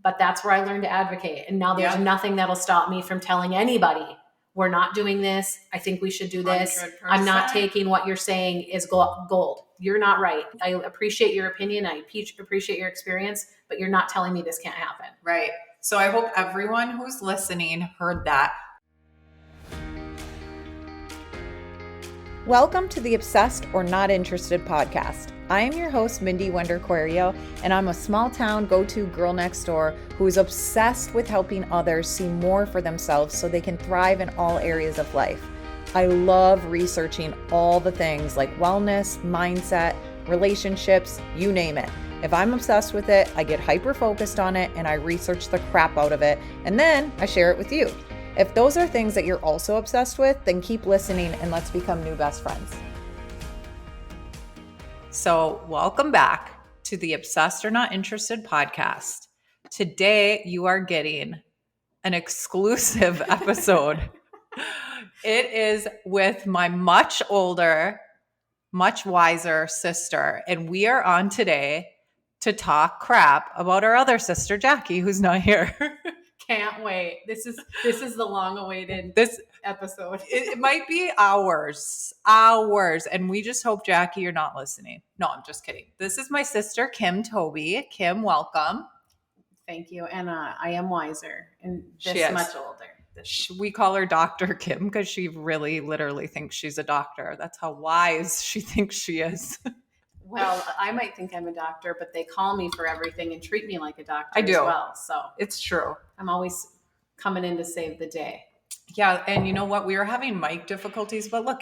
but that's where I learned to advocate. And now there's nothing that'll stop me from telling anybody, we're not doing this. I think we should do this. 100%. I'm not taking what you're saying is gold. You're not right. I appreciate your opinion. I appreciate your experience, but you're not telling me this can't happen. Right. So I hope everyone who's listening heard that. Welcome to the Obsessed or Not Interested podcast. I am your host, Mindy Wender-Corio, and I'm a small town go-to girl next door who is obsessed with helping others see more for themselves so they can thrive in all areas of life. I love researching all the things like wellness, mindset, relationships, you name it. If I'm obsessed with it, I get hyper-focused on it and I research the crap out of it, and then I share it with you. If those are things that you're also obsessed with, then keep listening and let's become new best friends. So welcome back to the Obsessed or Not Interested podcast. Today you are getting an exclusive episode. It is with my much older, much wiser sister, and we are on today to talk crap about our other sister, Jackie, who's not here. Can't wait. This is the long-awaited episode. It might be hours, and we just hope, Jackie, you're not listening. No, I'm just kidding. This is my sister, Kim Tobey. Kim, welcome. Thank you. And I am wiser and much older. We call her Dr. Kim because she really literally thinks she's a doctor. That's how wise she thinks she is. Well, I might think I'm a doctor, but they call me for everything and treat me like a doctor I do. as well. So it's true. I'm always coming in to save the day. Yeah. And you know what? We were having mic difficulties, but look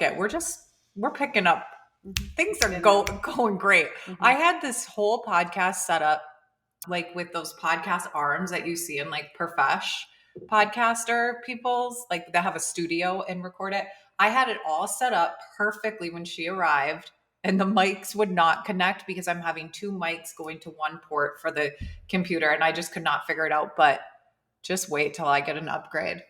we're picking up. Mm-hmm. Things are going great. Mm-hmm. I had this whole podcast set up like with those podcast arms that you see in like profesh podcaster people's, like that have a studio and record it. I had it all set up perfectly when she arrived. And the mics would not connect because I'm having two mics going to one port for the computer. And I just could not figure it out. But just wait till I get an upgrade.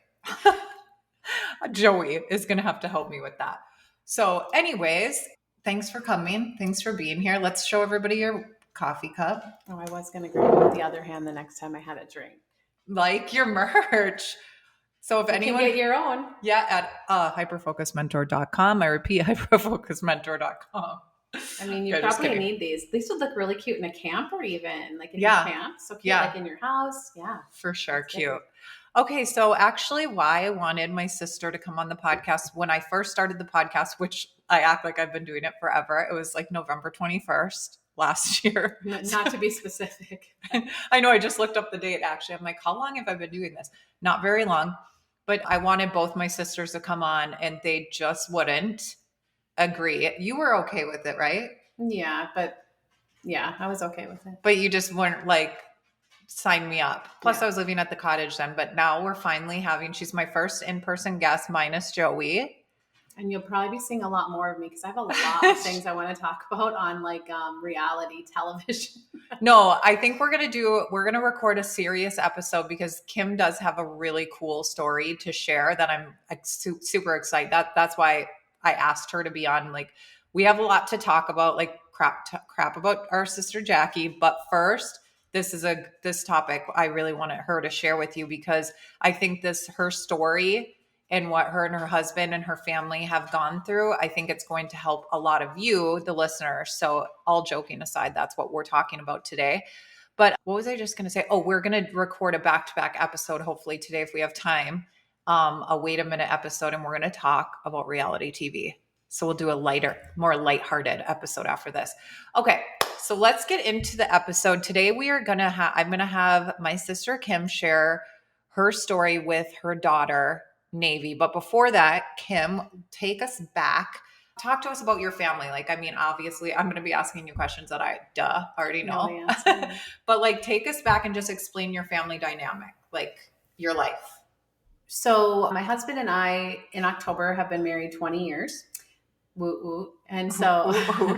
Joey is going to have to help me with that. So anyways, thanks for coming. Thanks for being here. Let's show everybody your coffee cup. Oh, I was going to grab it with the other hand the next time I had a drink. Like your merch. So if anyone can get your own. Yeah, at hyperfocusmentor.com. I repeat, hyperfocusmentor.com. I mean, you probably need these. These would look really cute in a camper even, like in your pants. So cute, like in your house. Yeah. For sure. That's cute. Okay. So actually why I wanted my sister to come on the podcast when I first started the podcast, which I act like I've been doing it forever. It was like November 21st last year. Not to be specific. I know. I just looked up the date actually. I'm like, how long have I been doing this? Not very long. But I wanted both my sisters to come on and they just wouldn't agree. You were okay with it, right? Yeah, I was okay with it. But you just weren't like, sign me up. Plus I was living at the cottage then, but now we're finally she's my first in-person guest minus Joey. And you'll probably be seeing a lot more of me because I have a lot of things I want to talk about on like reality television. No, I think we're going to record a serious episode because Kim does have a really cool story to share that I'm super excited. That's why I asked her to be on. Like we have a lot to talk about, like crap about our sister Jackie. But first, this topic I really wanted her to share with you because I think her story and what her and her husband and her family have gone through, I think it's going to help a lot of you, the listeners. So all joking aside, that's what we're talking about today. But what was I just going to say? Oh, we're going to record a back-to-back episode, hopefully today, if we have time, a wait a minute episode, and we're going to talk about reality TV. So we'll do a lighter, more lighthearted episode after this. Okay. So let's get into the episode. Today I'm going to have my sister Kim share her story with her daughter, Navy. But before that, Kim, take us back. Talk to us about your family. Like, I mean, obviously I'm going to be asking you questions that I already know, but like take us back and just explain your family dynamic, like your life. So my husband and I in October have been married 20 years. Woo woo. And so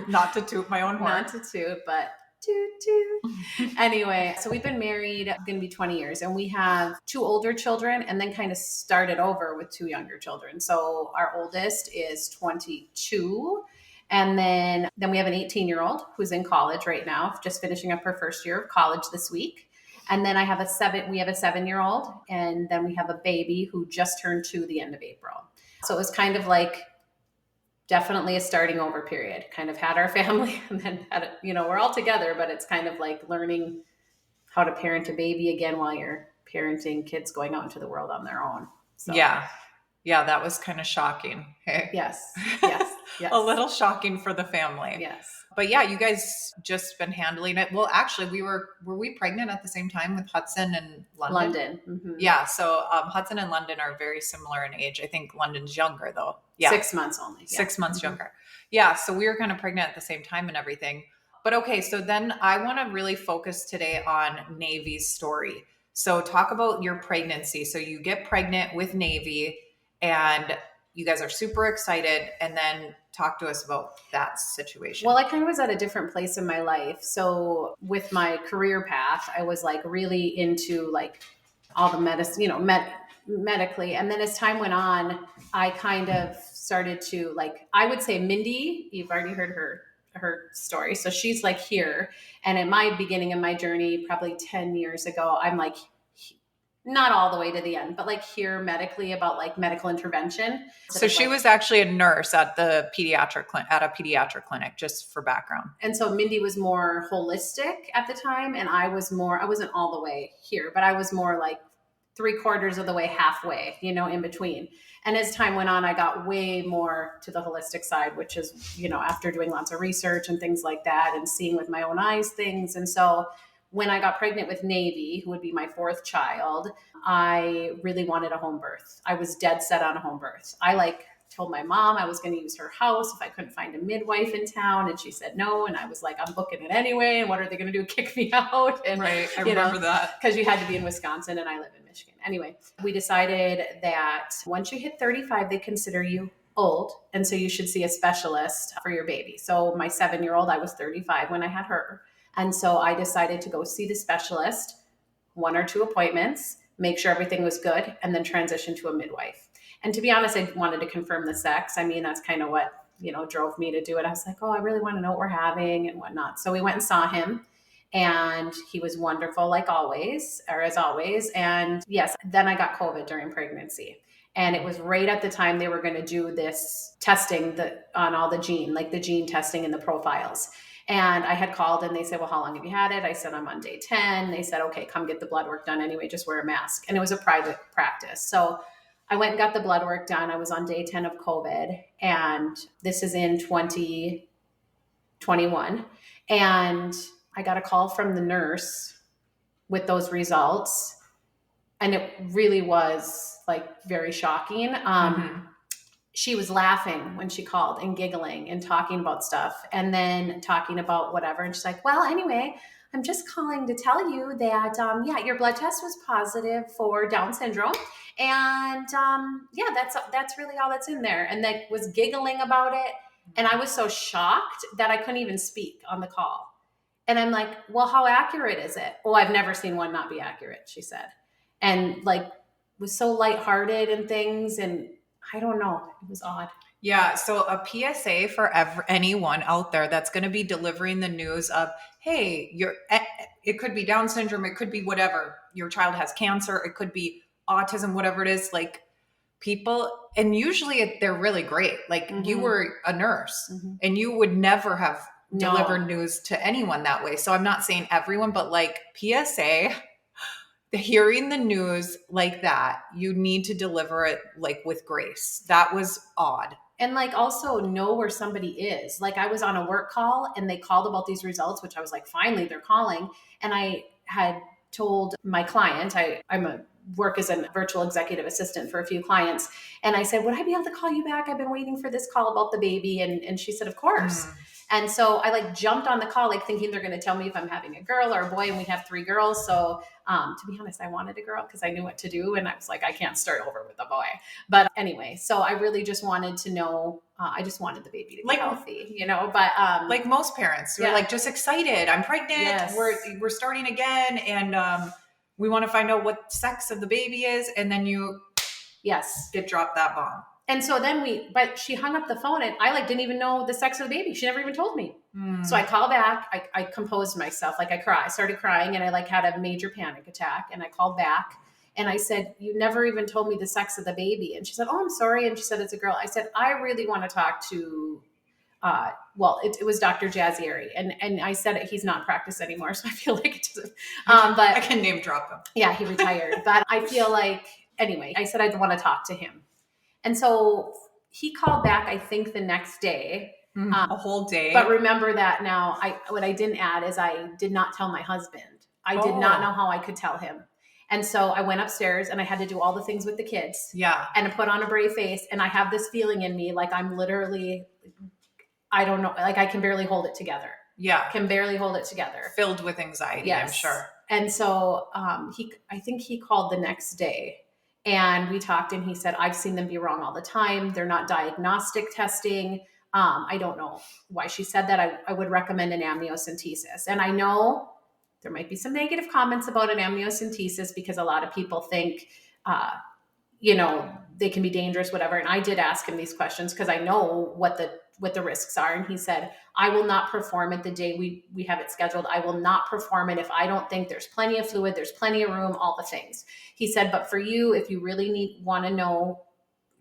not to toot my own horn. Not to toot, but toot toot. Anyway, so we've been married, going to be 20 years, and we have 2 older children and then kind of started over with 2 younger children. So our oldest is 22. And then we have an 18-year-old who's in college right now, just finishing up her first year of college this week. And then we have a 7-year-old, and then we have a baby who just turned 2 the end of April. So it was kind of like definitely a starting over period. Kind of had our family and then we're all together, but it's kind of like learning how to parent a baby again while you're parenting kids going out into the world on their own. So yeah, that was kind of shocking. Hey? yes. A little shocking for the family. Yes. But yeah, you guys just been handling it. Well, actually, were we pregnant at the same time with Hudson and London? Mm-hmm. Yeah. So Hudson and London are very similar in age. I think London's younger though. Yeah. 6 months only. Yeah. 6 months younger. Yeah. So we were kind of pregnant at the same time and everything. But okay, so then I want to really focus today on Navy's story. So talk about your pregnancy. So you get pregnant with Navy and you guys are super excited, and then talk to us about that situation. Well, I kind of was at a different place in my life. So with my career path, I was like really into like all the medicine, medically. And then as time went on, I kind of started to like, I would say Mindy, you've already heard her story. So she's like here. And at my beginning of my journey, probably 10 years ago, I'm like, not all the way to the end, but like here medically about like medical intervention. So she was actually a nurse at the pediatric clinic, just for background. And so Mindy was more holistic at the time. And I wasn't all the way here, but I was more like 3/4 of the way, halfway, in between. And as time went on, I got way more to the holistic side, which is, after doing lots of research and things like that and seeing with my own eyes things. And so when I got pregnant with Navy, who would be my 4th child, I really wanted a home birth. I was dead set on a home birth. I told my mom I was going to use her house if I couldn't find a midwife in town. And she said no. And I was like, I'm booking it anyway. And what are they going to do? Kick me out? And, right. I remember that. Because you had to be in Wisconsin and I live in Michigan. Anyway, we decided that once you hit 35, they consider you old. And so you should see a specialist for your baby. So my 7-year-old, I was 35 when I had her. And so I decided to go see the specialist, 1 or 2 appointments, make sure everything was good, and then transition to a midwife. And to be honest, I wanted to confirm the sex. I mean, that's kind of what, drove me to do it. I was like, I really want to know what we're having and whatnot. So we went and saw him, and he was wonderful, like always, or as always. And yes, then I got COVID during pregnancy. And it was right at the time they were going to do this testing on all the gene testing and the profiles. And I had called and they said, well, how long have you had it? I said, I'm on day 10. They said, okay, come get the blood work done anyway, just wear a mask. And it was a private practice. So I went and got the blood work done. I was on day 10 of COVID, and this is in 2021. And I got a call from the nurse with those results. And it really was like very shocking. She was laughing when she called and giggling and talking about stuff and then talking about whatever. And she's like, well, anyway, I'm just calling to tell you that, your blood test was positive for Down syndrome. And that's really all that's in there. And that was giggling about it. And I was so shocked that I couldn't even speak on the call. And I'm like, well, how accurate is it? Oh, I've never seen one not be accurate, she said. And was so lighthearted and things. And I don't know. It was odd. Yeah. So a PSA for anyone out there that's going to be delivering the news of, hey, it could be Down syndrome. It could be whatever. Your child has cancer. It could be autism, whatever it is. Like people, and usually they're really great. Like you were a nurse and you would never have delivered news to anyone that way. So I'm not saying everyone, but like PSA, hearing the news like that, you need to deliver it like with grace. That was odd. And also know where somebody is. I was on a work call and they called about these results, which I was like, finally they're calling. And I had told my client, work as a virtual executive assistant for a few clients. And I said, would I be able to call you back? I've been waiting for this call about the baby. And she said, of course. And so I jumped on the call, thinking they're going to tell me if I'm having a girl or a boy. And we have 3 girls. So to be honest, I wanted a girl because I knew what to do. And I was like, I can't start over with a boy. But anyway, so I really just wanted to know, I just wanted the baby to be healthy, but like most parents, we're just excited. I'm pregnant. Yes. We're starting again. And we want to find out what sex of the baby is. And then you get dropped that bomb. And so then but she hung up the phone and I like didn't even know the sex of the baby. She never even told me. So I called back. I composed myself. Like I started crying and I like had a major panic attack. And I called back and I said, you never even told me the sex of the baby. And she said, oh, I'm sorry. And she said, it's a girl. I said, I really want to talk to, it was Dr. Jazzieri. And I said, he's not in practice anymore. So I feel like it doesn't, but I can name drop him. Yeah, he retired. But I feel like, anyway, I said, I'd want to talk to him. And so he called back, I think the next day. A whole day. But remember that now, what I didn't add is I did not tell my husband. I did not know how I could tell him. And so I went upstairs and I had to do all the things with the kids. Yeah. And I put on a brave face. And I have this feeling in me like I'm literally, I don't know, like I can barely hold it together. Yeah. Can barely hold it together. Filled with anxiety, yes. I'm sure. And so I think he called the next day. And we talked and he said, I've seen them be wrong all the time. They're not diagnostic testing. I don't know why she said that. I would recommend an amniocentesis. And I know there might be some negative comments about an amniocentesis because a lot of people think, they can be dangerous, whatever. And I did ask him these questions because I know what the risks are. And he said, I will not perform it the day we have it scheduled. I will not perform it if I don't think there's plenty of fluid, there's plenty of room, all the things. He said, but for you, if you really want to know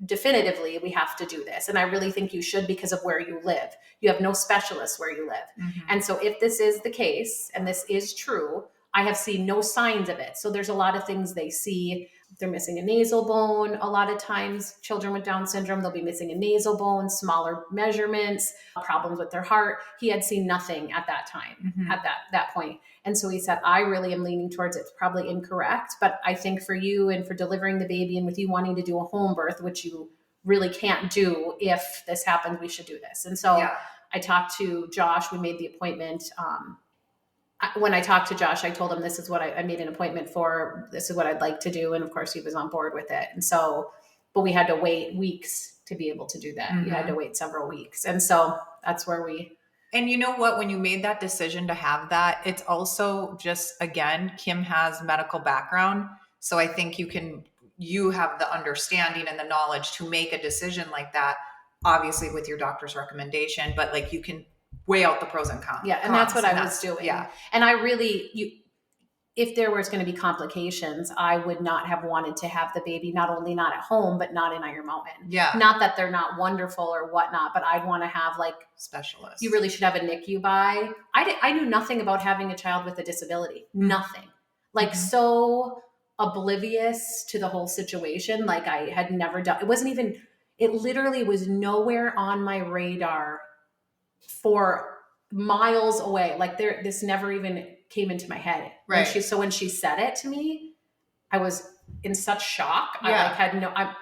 definitively, we have to do this. And I really think you should because of where you live. You have no specialists where you live. Mm-hmm. And so if this is the case, and this is true, I have seen no signs of it. So there's a lot of things they see. They're missing a nasal bone. A lot of times children with Down syndrome, they'll be missing a nasal bone, smaller measurements, problems with their heart. He had seen nothing at that time, mm-hmm. at that point. And so he said, I really am leaning towards it's probably incorrect, but I think for you and for delivering the baby and with you wanting to do a home birth, which you really can't do if this happens, we should do this. And so I talked to Josh. We made the appointment. When I talked to Josh, I told him this is what I made an appointment for. This is what I'd like to do. And of course he was on board with it. And so, but we had to wait weeks to be able to do that. Mm-hmm. You had to wait several weeks. And so that's where and you know what, when you made that decision to have that, it's also just, again, Kim has medical background. So I think you have the understanding and the knowledge to make a decision like that, obviously with your doctor's recommendation, but like you can weigh out the pros and cons. Yeah. And that's what I was doing. Yeah. And I really, if there was going to be complications, I would not have wanted to have the baby, not only not at home, but not in Iron Mountain. Yeah. Not that they're not wonderful or whatnot, but I'd want to have like specialists. You really should have a NICU by. I knew nothing about having a child with a disability. Nothing. Like mm-hmm. so oblivious to the whole situation. Like I had never done, it literally was nowhere on my radar for miles away. Like this never even came into my head. Right. When she said it to me, I was in such shock. Yeah.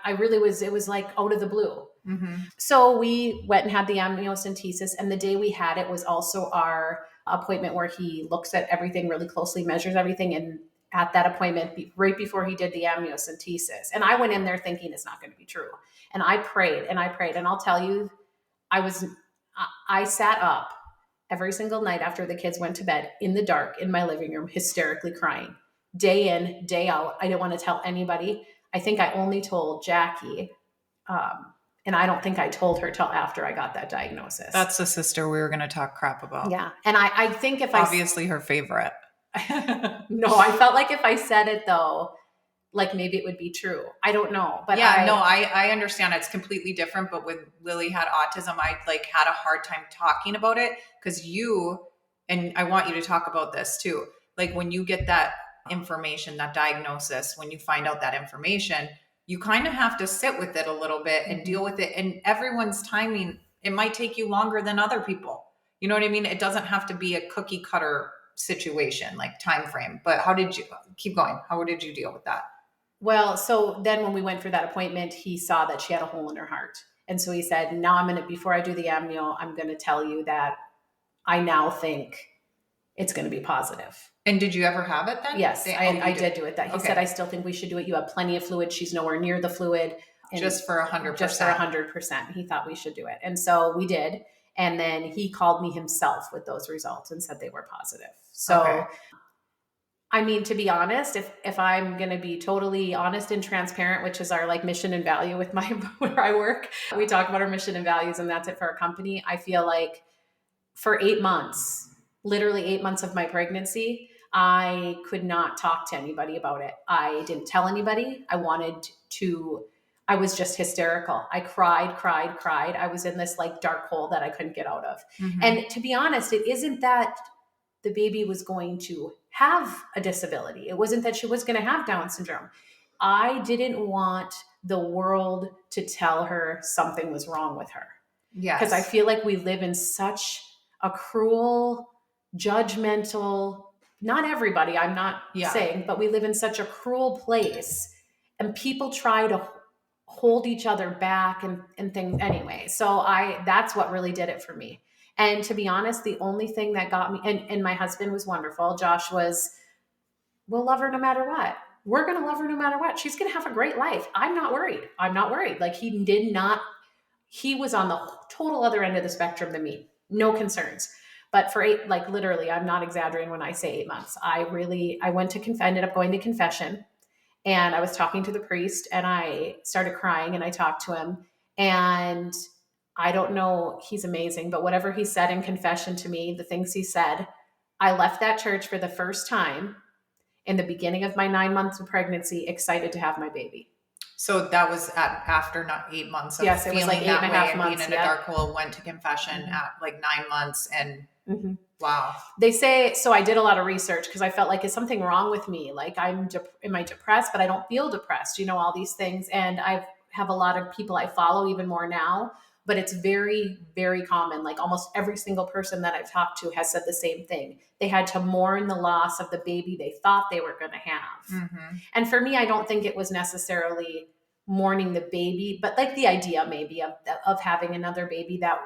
It was like out of the blue. Mm-hmm. So we went and had the amniocentesis, and the day we had it was also our appointment where he looks at everything really closely, measures everything. And at that appointment, right before he did the amniocentesis, and I went in there thinking it's not going to be true. And I prayed and I'll tell you, I sat up every single night after the kids went to bed in the dark in my living room, hysterically crying day in, day out. I didn't want to tell anybody. I think I only told Jackie. And I don't think I told her till after I got that diagnosis. That's the sister we were going to talk crap about. Yeah. And I think if obviously her favorite. No, I felt like if I said it though, like maybe it would be true. I don't know. But I understand it's completely different. But with Lily had autism, I like had a hard time talking about it because and I want you to talk about this too. Like when you get that information, that diagnosis, when you find out that information, you kind of have to sit with it a little bit and deal with it. And everyone's timing, it might take you longer than other people. You know what I mean? It doesn't have to be a cookie cutter situation, like time frame. But how did you keep going? How did you deal with that? Well, so then when we went for that appointment, he saw that she had a hole in her heart. And so he said, now before I do the amnio, I'm going to tell you that I now think it's going to be positive. And did you ever have it then? Yes, I did do it. He said, I still think we should do it. You have plenty of fluid. She's nowhere near the fluid. Just for 100%. Just for 100%. He thought we should do it. And so we did. And then he called me himself with those results and said they were positive. So I mean, to be honest, if I'm going to be totally honest and transparent, which is our like mission and value with my where I work, we talk about our mission and values, and that's it for our company. I feel like for 8 months, literally 8 months of my pregnancy, I could not talk to anybody about it. I didn't tell anybody. I was just hysterical. I cried, cried, cried. I was in this like dark hole that I couldn't get out of. Mm-hmm. And to be honest, it isn't that the baby was going to have a disability. It wasn't that she was going to have Down syndrome. I didn't want the world to tell her something was wrong with her. Yes. Because I feel like we live in such a cruel, judgmental, not everybody, I'm not saying, but we live in such a cruel place, and people try to hold each other back and things anyway. So that's what really did it for me. And to be honest, the only thing that got me, and my husband was wonderful. Josh was, we'll love her no matter what. We're going to love her no matter what. She's going to have a great life. I'm not worried. Like he was on the total other end of the spectrum than me. No concerns. But for literally, I'm not exaggerating when I say 8 months. I ended up going to confession, and I was talking to the priest, and I started crying, and I talked to him, and I don't know, he's amazing, but whatever he said in confession to me, the things he said, I left that church for the first time in the beginning of my 9 months of pregnancy, excited to have my baby. So that was after not 8 months of yes, it feeling was like that 8.5 way months, being in a dark hole, went to confession at like 9 months, and wow. They say, so I did a lot of research because I felt like, is something wrong with me? Like am I depressed, but I don't feel depressed, all these things. And I have a lot of people I follow even more now, but it's very, very common. Like almost every single person that I've talked to has said the same thing. They had to mourn the loss of the baby they thought they were going to have. Mm-hmm. And for me, I don't think it was necessarily mourning the baby, but like the idea maybe of having another baby that,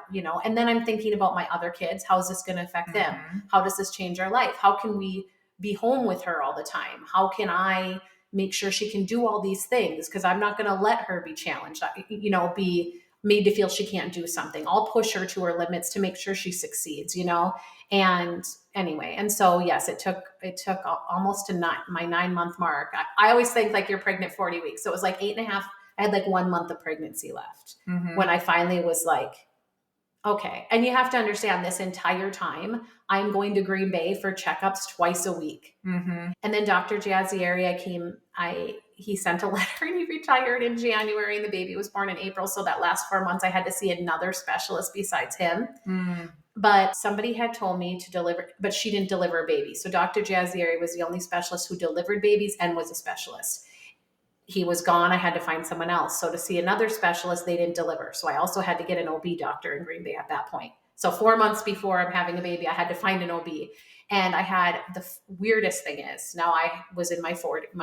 and then I'm thinking about my other kids. How is this going to affect them? How does this change our life? How can we be home with her all the time? How can I make sure she can do all these things? Because I'm not going to let her be challenged, be made to feel she can't do something. I'll push her to her limits to make sure she succeeds, and anyway. And so, yes, it took almost to my 9 month mark. I always think like you're pregnant 40 weeks. So it was like 8.5. I had like 1 month of pregnancy left when I finally was like, okay. And you have to understand, this entire time I'm going to Green Bay for checkups twice a week. Mm-hmm. And then Dr. Jazzieri he sent a letter, and he retired in January, and the baby was born in April. So that last 4 months I had to see another specialist besides him. Mm. But somebody had told me to deliver, but she didn't deliver a baby. So Dr. Jazzieri was the only specialist who delivered babies and was a specialist. He was gone. I had to find someone else. So to see another specialist, they didn't deliver. So I also had to get an OB doctor in Green Bay at that point. So 4 months before I'm having a baby, I had to find an OB. And I had the weirdest thing is, now I was in my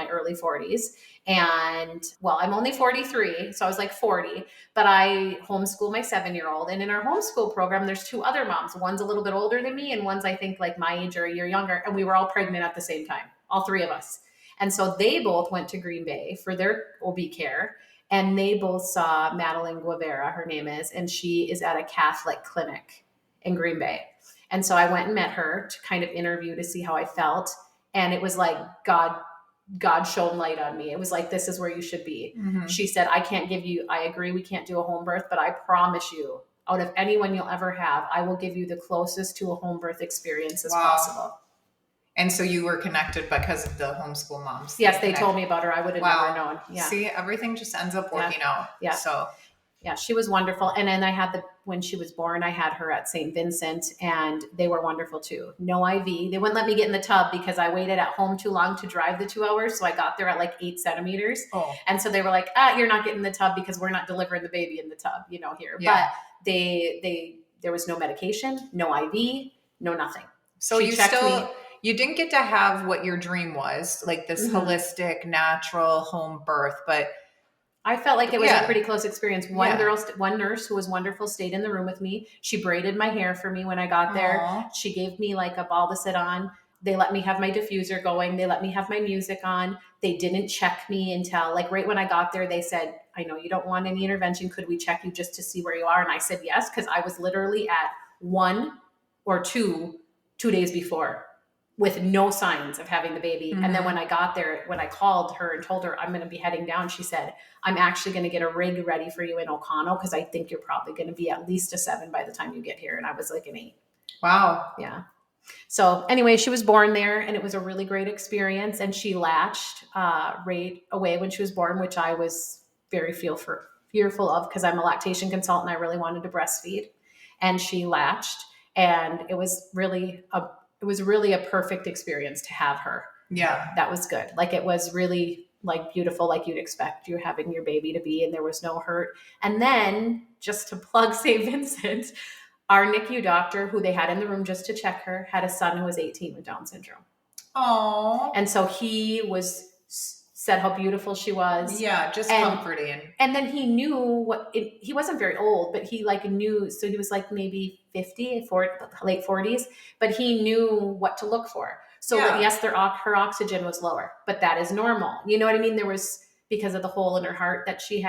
early 40s, and I'm only 43. So I was like 40, but I homeschool my 7-year-old. And in our homeschool program, there's 2 other moms. One's a little bit older than me, and one's, I think, like my age or a year younger. And we were all pregnant at the same time, all 3 of us. And so they both went to Green Bay for their OB care, and they both saw Madeline Guevara, her name is, and she is at a Catholic clinic in Green Bay. And so I went and met her to kind of interview to see how I felt. And it was like God shone light on me. It was like, this is where you should be. Mm-hmm. She said, I agree we can't do a home birth, but I promise you, out of anyone you'll ever have, I will give you the closest to a home birth experience as possible. And so you were connected because of the homeschool moms. Yes, they told me about her. I would have never known. Yeah. See, everything just ends up working out. Yeah. So yeah, she was wonderful. And then when she was born, I had her at St. Vincent, and they were wonderful too. No IV. They wouldn't let me get in the tub because I waited at home too long to drive the 2 hours. So I got there at like 8 centimeters. Oh. And so they were like, you're not getting in the tub because we're not delivering the baby in the tub, here. Yeah. But there was no medication, no IV, no nothing. So you didn't get to have what your dream was, like this holistic, natural home birth, but I felt like it was a pretty close experience. One nurse who was wonderful stayed in the room with me. She braided my hair for me when I got there. Aww. She gave me like a ball to sit on. They let me have my diffuser going. They let me have my music on. They didn't check me until like right when I got there. They said, I know you don't want any intervention. Could we check you just to see where you are? And I said yes, because I was literally at 1 or 2 days before. with no signs of having the baby. Mm-hmm. And then when I got there, when I called her and told her I'm going to be heading down, she said, I'm actually going to get a rig ready for you in O'Connell because I think you're probably going to be at least a 7 by the time you get here. And I was like an 8. Wow. Yeah. So anyway, she was born there and it was a really great experience. And she latched right away when she was born, which I was very fearful of because I'm a lactation consultant. I really wanted to breastfeed. And she latched, and it was really a perfect experience to have her. Yeah. That was good. Like, it was really like beautiful, like you'd expect you having your baby to be, and there was no hurt. And then, just to plug St. Vincent, our NICU doctor, who they had in the room just to check her, had a son who was 18 with Down syndrome. Oh. And so he said how beautiful she was. Yeah, just comforting. And then he knew he wasn't very old, but he like knew, so he was like maybe 50, late 40s, but he knew what to look for. So Yeah. yes, her oxygen was lower, but that is normal. You know what I mean? There was, because of the hole in her heart that she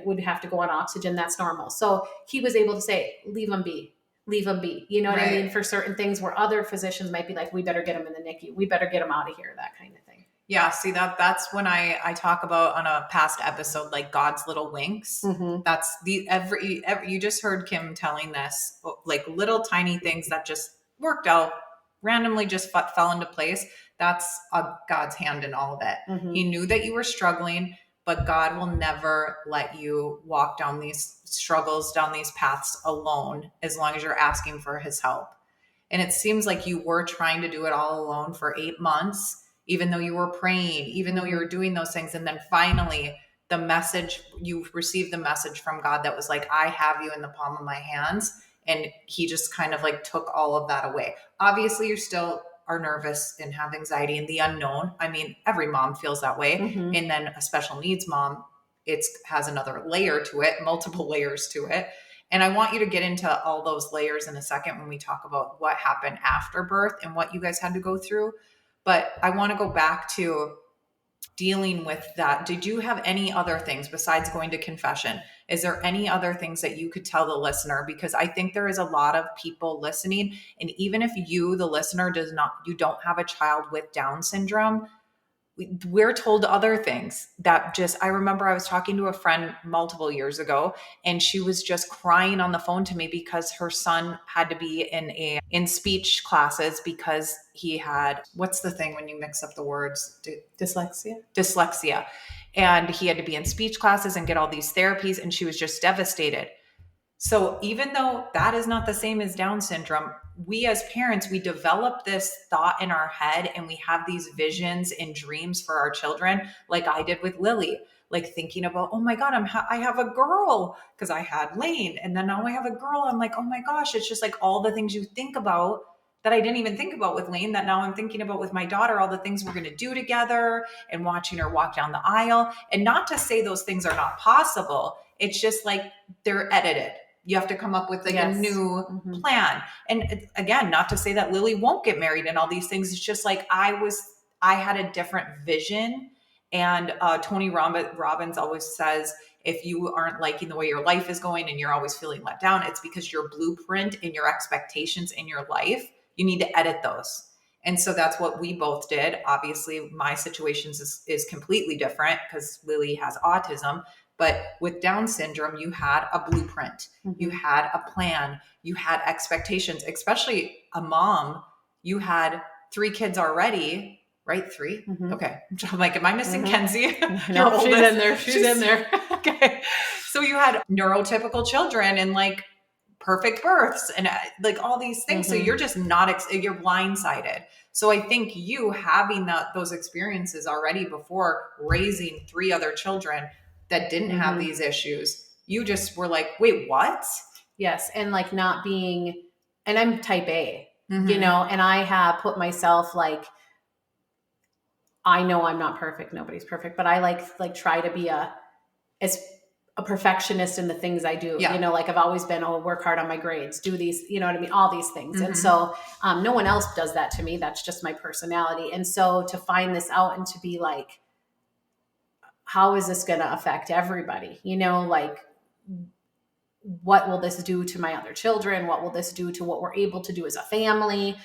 would have to go on oxygen. That's normal. So he was able to say, leave them be. You know what I mean? For certain things where other physicians might be like, we better get them in the NICU. We better get them out of here, that kind of thing. Yeah, see, that's when I talk about on a past episode, like God's little winks. Mm-hmm. That's every you just heard Kim telling this, like little tiny things that just worked out, randomly just fell into place. That's God's hand in all of it. Mm-hmm. He knew that you were struggling, but God will never let you walk down these struggles, down these paths alone, as long as you're asking for his help. And it seems like you were trying to do it all alone for 8 months, even though you were praying, even though you were doing those things. And then finally you received the message from God that was like, I have you in the palm of my hands. And he just kind of like took all of that away. Obviously, you still are nervous and have anxiety and the unknown. I mean, every mom feels that way. Mm-hmm. And then a special needs mom, it has another layer to it, multiple layers to it. And I want you to get into all those layers in a second when we talk about what happened after birth and what you guys had to go through. But I want to go back to dealing with that. Did you have any other things besides going to confession? Is there any other things that you could tell the listener? Because I think there is a lot of people listening. And even if you, the listener, you don't have a child with Down syndrome, we're told other things that I remember I was talking to a friend multiple years ago, and she was just crying on the phone to me because her son had to be in speech classes because he had, what's the thing when you mix up the words? Dyslexia. And he had to be in speech classes and get all these therapies, and she was just devastated. So even though that is not the same as Down syndrome, we as parents, we develop this thought in our head and we have these visions and dreams for our children, like I did with Lily, like thinking about, oh my God, I have a girl because I had Lane. And then now I have a girl. I'm like, oh my gosh, it's just like all the things you think about that I didn't even think about with Lane that now I'm thinking about with my daughter, all the things we're going to do together and watching her walk down the aisle. And not to say those things are not possible. It's just like they're edited. You have to come up with like a new plan. And again, not to say that Lily won't get married and all these things. It's just like I had a different vision. And Tony Robbins always says, if you aren't liking the way your life is going and you're always feeling let down, it's because your blueprint and your expectations in your life, you need to edit those. And so that's what we both did. Obviously, my situation is completely different because Lily has autism. But with Down syndrome, you had a blueprint, you had a plan, you had expectations, especially a mom. You had 3 kids already, right? 3? Mm-hmm. Okay. I'm like, am I missing Kenzie? No, she's in there. She's in there. Okay. So you had neurotypical children and like perfect births and like all these things. So you're just you're blindsided. So I think you having those experiences already before raising 3 other children that didn't have these issues, you just were like, wait, what? Yes. And like not being, and I'm type A, you know, and I have put myself like, I know I'm not perfect. Nobody's perfect, but I like try to be as a perfectionist in the things I do. Yeah. You know, like I've always been, work hard on my grades, do these, you know what I mean? All these things. And so no one else does that to me. That's just my personality. And so to find this out and to be like, how is this going to affect everybody? You know, like what will this do to my other children? What will this do to what we're able to do as a family?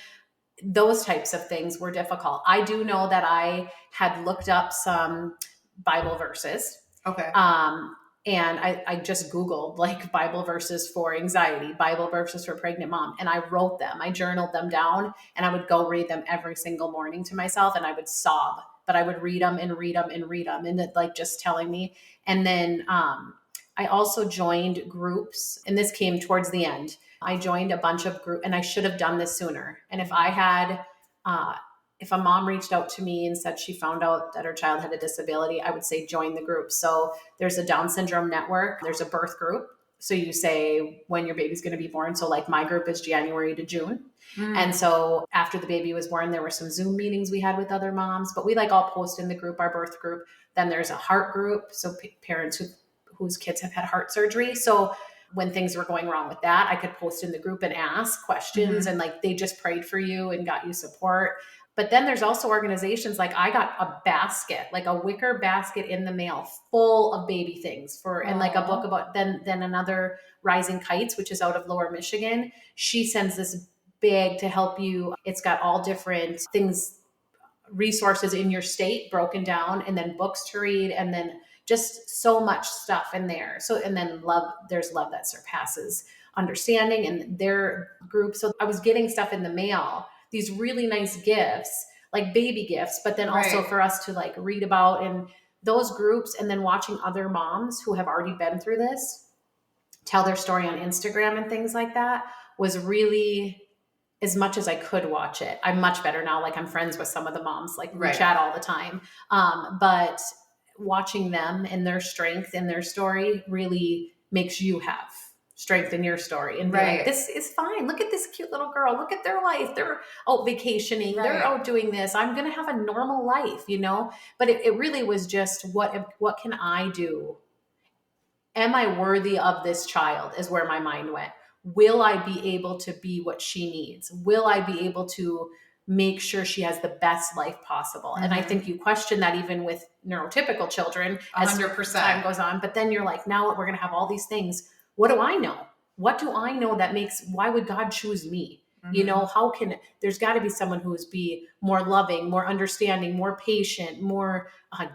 those types of things were difficult. I do know that I had looked up some Bible verses. Okay. And I just Googled like Bible verses for anxiety, Bible verses for pregnant mom. And I wrote them, I journaled them down, and I would go read them every single morning to myself, and I would sob, but I would read them and read them and read them. And it like just telling me. And then I also joined groups, and this came towards the end. I joined a bunch of groups, and I should have done this sooner. And if I had, if a mom reached out to me and said she found out that her child had a disability, I would say join the group. So there's a Down syndrome network. There's a birth group. So you say when your baby's going to be born. So like my group is January to June. And so after the baby was born, there were some Zoom meetings we had with other moms, but we like all post in the group, our birth group. Then there's a heart group. So parents whose kids have had heart surgery. So when things were going wrong with that, I could post in the group and ask questions, and like they just prayed for you and got you support. But then there's also organizations like I got a basket, like a wicker basket in the mail full of baby things and like a book about then another Rising Kites, which is out of Lower Michigan. She sends this bag to help you. It's got all different things, resources in your state broken down, and then books to read, and then just so much stuff in there. So, and then there's Love That Surpasses Understanding and their group. So I was getting stuff in the mail, these really nice gifts, like baby gifts, but then also for us to like read about in those groups, and then watching other moms who have already been through this tell their story on Instagram and things like that was really, as much as I could watch it. I'm much better now. Like I'm friends with some of the moms, like we chat all the time. But watching them and their strength and their story really makes you have strength in your story and be like, this is fine. Look at this cute little girl. Look at their life. They're out vacationing. They're out doing this. I'm going to have a normal life, you know? But it really was just what can I do? Am I worthy of this child is where my mind went. Will I be able to be what she needs? Will I be able to make sure she has the best life possible? And I think you question that even with neurotypical children as 100%. time goes on. But then you're like, now we're going to have all these things. What do I know? What do I know that why would God choose me? You know, there's got to be someone who's be more loving, more understanding, more patient, more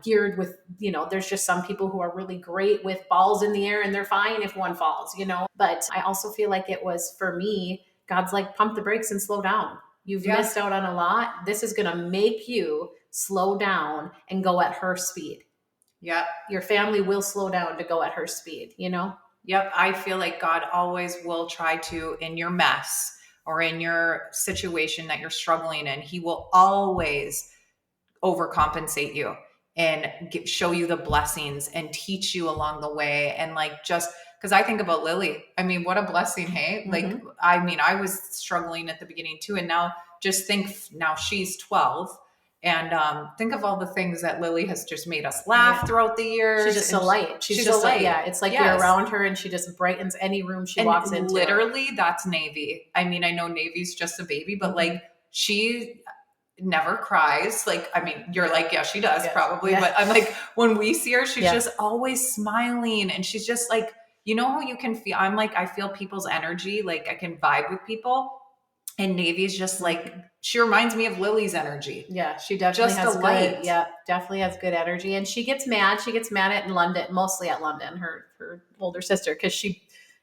geared with, you know, there's just some people who are really great with balls in the air and they're fine if one falls, you know. But I also feel like it was, for me, God's like, pump the brakes and slow down. You've missed out on a lot. This is going to make you slow down and go at her speed. Yeah. Your family will slow down to go at her speed, you know? Yep. I feel like God always will try to, in your mess or in your situation that you're struggling in, he will always overcompensate you and show you the blessings and teach you along the way. And like, just because I think about Lily, I mean, what a blessing. Hey, like, I mean, I was struggling at the beginning too. And now just think, now she's 12. And think of all the things that Lily has just made us laugh throughout the years. She's just a light. She's just a light. Yeah, it's like you're around her and she just brightens any room she walks into. Literally, that's Navy. I mean, I know Navy's just a baby, but like she never cries. Like, I mean, you're like, yeah, she does probably. But I'm like, when we see her, she's just always smiling. And she's just like, you know how you can feel, I'm like, I feel people's energy. Like I can vibe with people. And Navy's just like, she reminds me of Lily's energy. Yeah, she definitely has good. Yeah, definitely has good energy. And she gets mad. She gets mad at London, mostly at London, her older sister, because she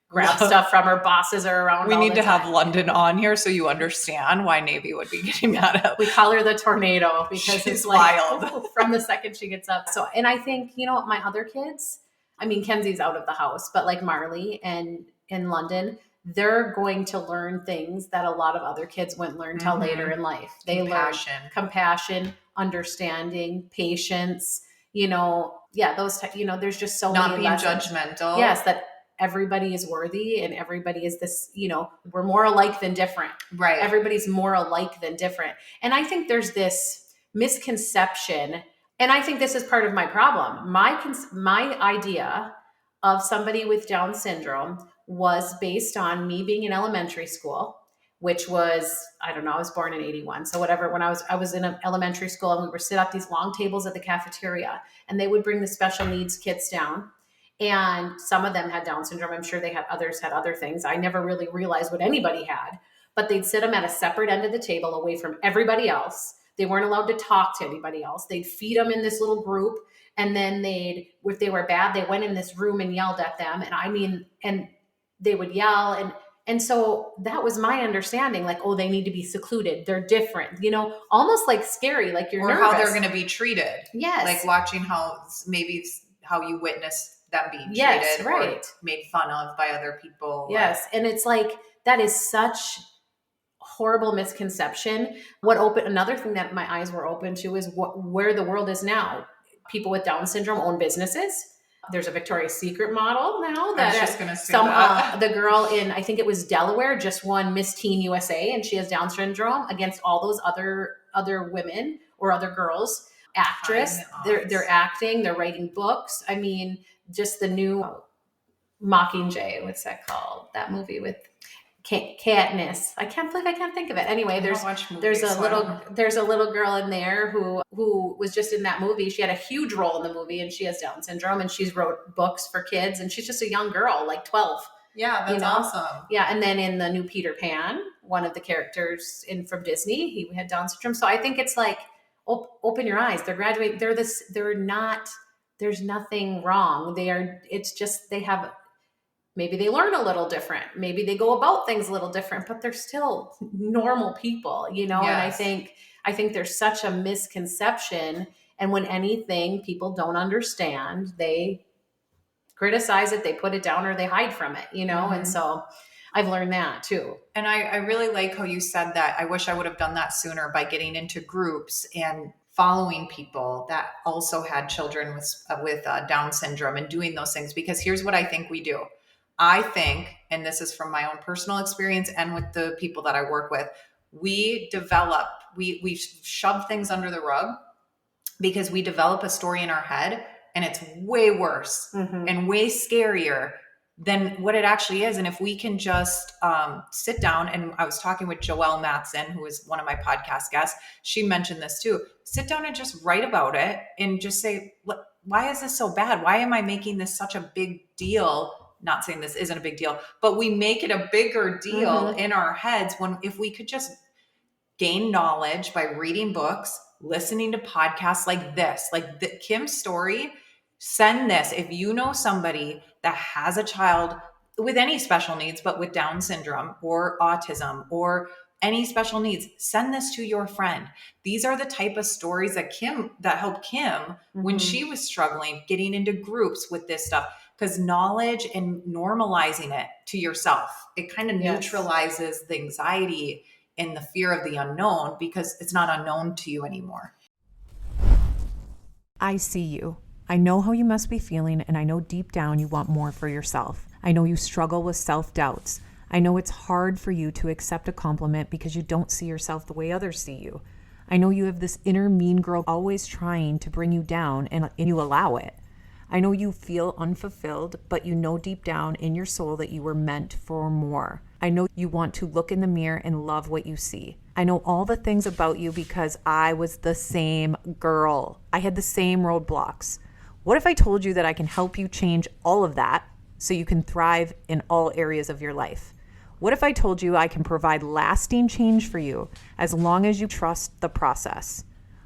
grabs stuff from her bosses or around. We need to have London on here so you understand why Navy would be getting mad at. We call her the tornado because she's it's like wild from the second she gets up. So, and I think, you know, my other kids, I mean, Kenzie's out of the house, but like Marley and in London, they're going to learn things that a lot of other kids wouldn't learn till later in life. They learn compassion, understanding, patience, you know, those, you know, there's just so many lessons. Not being judgmental. Yes, that everybody is worthy and everybody is this, you know, we're more alike than different. Right. Everybody's more alike than different. And I think there's this misconception, and I think this is part of my problem. My idea of somebody with Down syndrome was based on me being in elementary school, which was, I don't know, I was born in 81. So whatever, when I was in an elementary school and we were sit at these long tables at the cafeteria and they would bring the special needs kids down. And some of them had Down syndrome. I'm sure others had other things. I never really realized what anybody had. but they'd sit them at a separate end of the table away from everybody else. They weren't allowed to talk to anybody else. They'd feed them in this little group. And then if they were bad, they went in this room and yelled at them. And they would yell. And so that was my understanding, like, oh, they need to be secluded. They're different, almost like scary, like you're nervous. Or how they're going to be treated. Yes. Like watching how you witness them being yes, treated right. or made fun of by other people. Yes. And it's like, that is such horrible misconception. Another thing that my eyes were open to is where the world is now. People with Down syndrome own businesses. There's a Victoria's Secret model now that I was just going to say that. The girl in, I think it was Delaware, just won Miss Teen USA, and she has Down syndrome against all those other women or other girls. Actress, they're acting, they're writing books. I mean, just the new Mockingjay, what's that called? That movie with Katniss. I can't think of it. Anyway, there's a little girl in there who was just in that movie. She had a huge role in the movie, and she has Down syndrome, and she's wrote books for kids, and she's just a young girl, like 12. Yeah, that's awesome. Yeah, and then in the new Peter Pan, one of the characters from Disney, he had Down syndrome. So I think it's like, open your eyes. They're graduating. They're not. There's nothing wrong. It's just they have. Maybe they learn a little different. Maybe they go about things a little different, but they're still normal people, Yes. And I think there's such a misconception. And when anything people don't understand, they criticize it, they put it down, or they hide from it, Mm-hmm. And so I've learned that too. And I really like how you said that. I wish I would have done that sooner by getting into groups and following people that also had children with Down syndrome and doing those things. Because here's what I think we do. I think, and this is from my own personal experience and with the people that I work with, we shove things under the rug because we develop a story in our head, and it's way worse mm-hmm. and way scarier than what it actually is. And if we can just sit down, and I was talking with Joelle Mattson, who is one of my podcast guests, she mentioned this too, sit down and just write about it and just say, why is this so bad? Why am I making this such a big deal? Not saying this isn't a big deal, but we make it a bigger deal mm-hmm. in our heads if we could just gain knowledge by reading books, listening to podcasts like this, like Kim's story. Send this. If you know somebody that has a child with any special needs, but with Down syndrome or autism or any special needs, send this to your friend. These are the type of stories that helped Kim mm-hmm. when she was struggling, getting into groups with this stuff. Because knowledge and normalizing it to yourself, it kind of neutralizes the anxiety and the fear of the unknown, because it's not unknown to you anymore. I see you. I know how you must be feeling, and I know deep down you want more for yourself. I know you struggle with self-doubts. I know it's hard for you to accept a compliment because you don't see yourself the way others see you. I know you have this inner mean girl always trying to bring you down, and you allow it. I know you feel unfulfilled, but you know deep down in your soul that you were meant for more. I know you want to look in the mirror and love what you see. I know all the things about you because I was the same girl. I had the same roadblocks. What if I told you that I can help you change all of that so you can thrive in all areas of your life? What if I told you I can provide lasting change for you as long as you trust the process?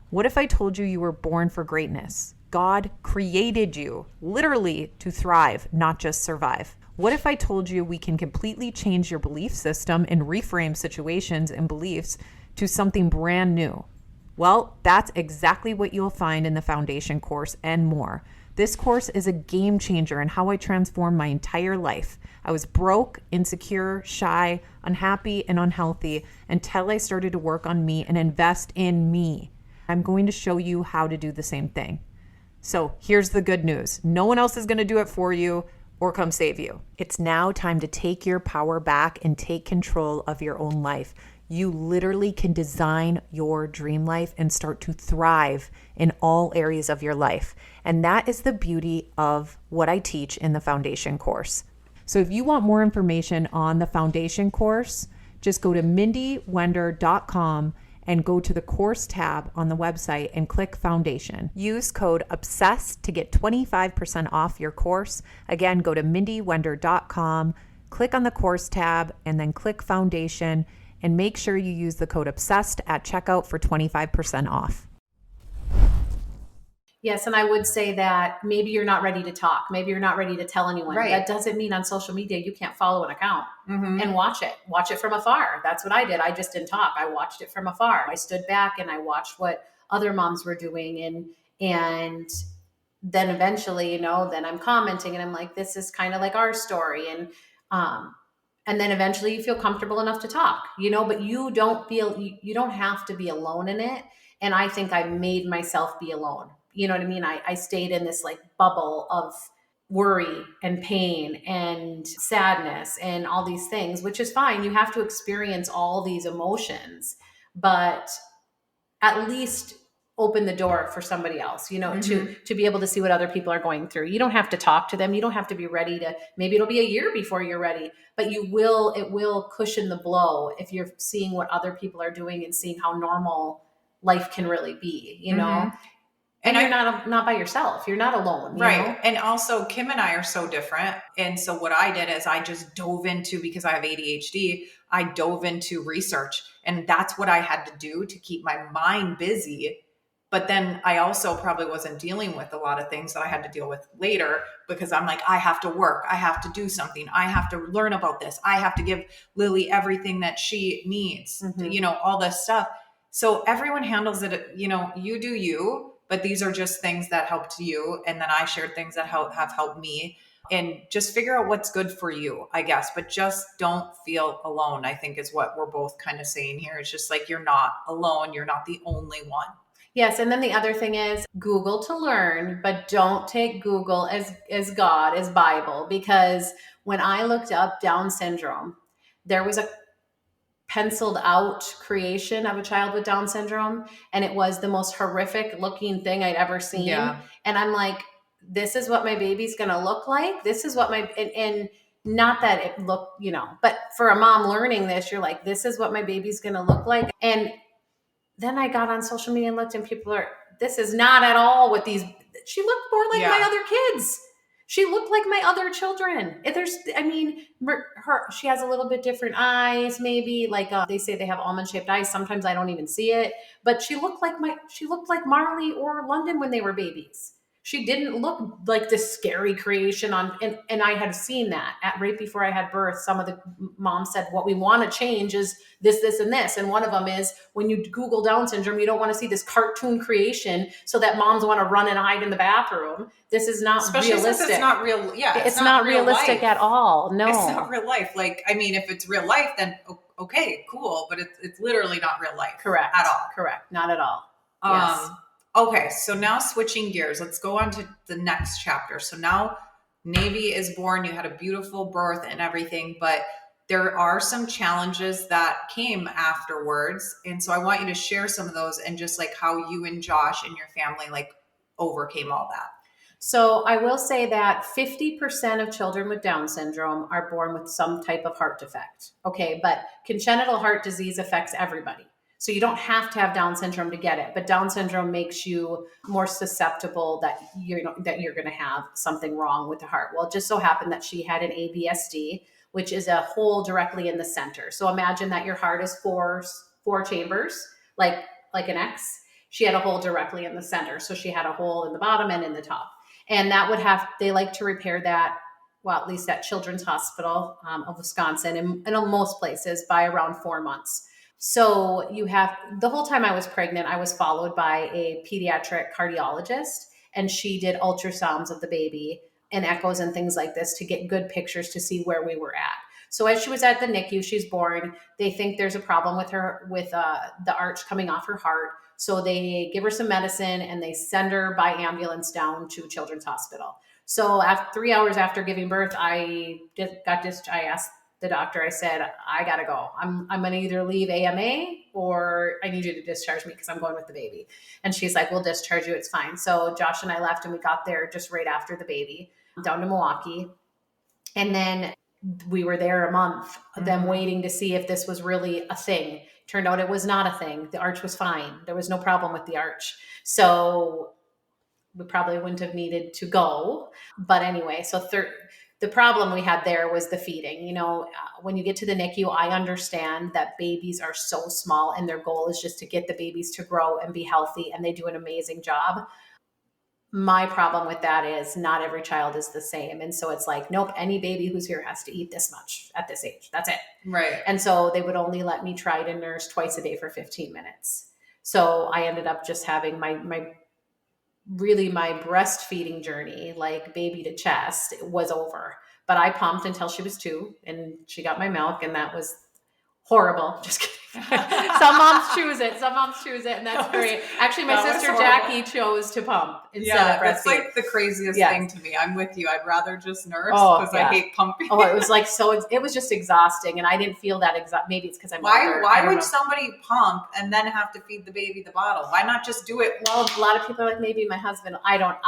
What if I told you you were born for greatness? God created you literally to thrive, not just survive. What if I told you we can completely change your belief system and reframe situations and beliefs to something brand new? Well, that's exactly what you'll find in the foundation course and more. This course is a game changer in how I transformed my entire life. I was broke, insecure, shy, unhappy, and unhealthy until I started to work on me and invest in me. I'm going to show you how to do the same thing. So here's the good news. No one else is going to do it for you or come save you. It's now time to take your power back and take control of your own life. You literally can design your dream life and start to thrive in all areas of your life. And that is the beauty of what I teach in the foundation course. So if you want more information on the foundation course, just go to mindywender.com and go to the course tab on the website and click foundation. Use code OBSESSED to get 25% off your course. Again, go to mindywender.com, click on the course tab, and then click foundation. And make sure you use the code OBSESSED at checkout for 25% off. Yes, and I would say that maybe you're not ready to talk. Maybe you're not ready to tell anyone. Right. That doesn't mean on social media you can't follow an account Mm-hmm. and watch it. Watch it from afar. That's what I did. I just didn't talk. I watched it from afar. I stood back and I watched what other moms were doing, and then eventually, then I'm commenting and I'm like, this is kind of like our story. And then eventually you feel comfortable enough to talk, but you don't have to be alone in it. And I think I made myself be alone. You know what I mean? I stayed in this like bubble of worry and pain and sadness and all these things, which is fine. You have to experience all these emotions, but at least open the door for somebody else, to be able to see what other people are going through. You don't have to talk to them. You don't have to be ready maybe it'll be a year before you're ready, but it will cushion the blow if you're seeing what other people are doing and seeing how normal life can really be, And you're not by yourself. You're not alone. Right. And also Kim and I are so different. And so what I did is I just dove into, because I have ADHD, I dove into research, and that's what I had to do to keep my mind busy. But then I also probably wasn't dealing with a lot of things that I had to deal with later, because I'm like, I have to work. I have to do something. I have to learn about this. I have to give Lily everything that she needs, all this stuff. So everyone handles it, you do you. But these are just things that helped you. And then I shared things that have helped me. And just figure out what's good for you, I guess. But just don't feel alone, I think, is what we're both kind of saying here. It's just like, you're not alone. You're not the only one. Yes. And then the other thing is Google to learn, but don't take Google as God, as Bible. Because when I looked up Down syndrome, there was a penciled out creation of a child with Down syndrome, and it was the most horrific looking thing I'd ever seen. Yeah. And I'm like, this is what my baby's gonna look like. This is what and not that it looked, but for a mom learning this, you're like, this is what my baby's gonna look like. And then I got on social media and looked, and this is not at all what she looked more like my other kids. She looked like my other children. She has a little bit different eyes, maybe like they say they have almond shaped eyes. Sometimes I don't even see it, but she looked like Marley or London when they were babies. She didn't look like this scary creation and I had seen that right before I had birth. Some of the moms said, what we want to change is this, and this. And one of them is, when you Google Down syndrome, you don't want to see this cartoon creation so that moms want to run and hide in the bathroom. This is not Especially realistic. Since it's not real. Yeah. It's not realistic at all. No, it's not real life. Like, I mean, if it's real life, then okay, cool. But it's literally not real life. Correct. At all. Correct. Not at all. Yes. Okay, so now switching gears, let's go on to the next chapter. So now Navy is born, you had a beautiful birth and everything, but there are some challenges that came afterwards. And so I want you to share some of those and just like how you and Josh and your family like overcame all that. So I will say that 50% of children with Down syndrome are born with some type of heart defect. Okay, but congenital heart disease affects everybody. So you don't have to have Down syndrome to get it, but Down syndrome makes you more susceptible that you're going to have something wrong with the heart. Well, it just so happened that she had an ABSD, which is a hole directly in the center. So imagine that your heart is four chambers, like an X. She had a hole directly in the center. So she had a hole in the bottom and in the top. And they like to repair that, well, at least at Children's Hospital of Wisconsin and in most places by around 4 months. So the whole time I was pregnant, I was followed by a pediatric cardiologist, and she did ultrasounds of the baby and echoes and things like this to get good pictures to see where we were at. So as she was at the NICU, she's born, they think there's a problem with her, with the arch coming off her heart. So they give her some medicine and they send her by ambulance down to Children's Hospital. So after 3 hours after giving birth, I asked the doctor, I said, I got to go. I'm going to either leave AMA or I need you to discharge me because I'm going with the baby. And she's like, we'll discharge you. It's fine. So Josh and I left and we got there just right after the baby down to Milwaukee. And then we were there a month, them waiting to see if this was really a thing. Turned out it was not a thing. The arch was fine. There was no problem with the arch. So we probably wouldn't have needed to go. But anyway, so The problem we had there was the feeding. When you get to the NICU, I understand that babies are so small and their goal is just to get the babies to grow and be healthy, and they do an amazing job. My problem with that is not every child is the same. And so it's like, nope, any baby who's here has to eat this much at this age. That's it. Right. And so they would only let me try to nurse twice a day for 15 minutes. So I ended up just having my breastfeeding journey, like baby to chest, was over. But I pumped until she was 2 and she got my milk, and that was horrible. Just kidding. Some moms choose it. And that's great. Actually, my sister Jackie chose to pump instead of breastfeed. That's like the craziest thing to me. I'm with you. I'd rather just nurse because I hate pumping. It was like it was just exhausting, and I didn't feel that maybe it's because I'm older. Why would somebody pump and then have to feed the baby the bottle? Why not just do it? Well, a lot of people are like, maybe my husband. I don't.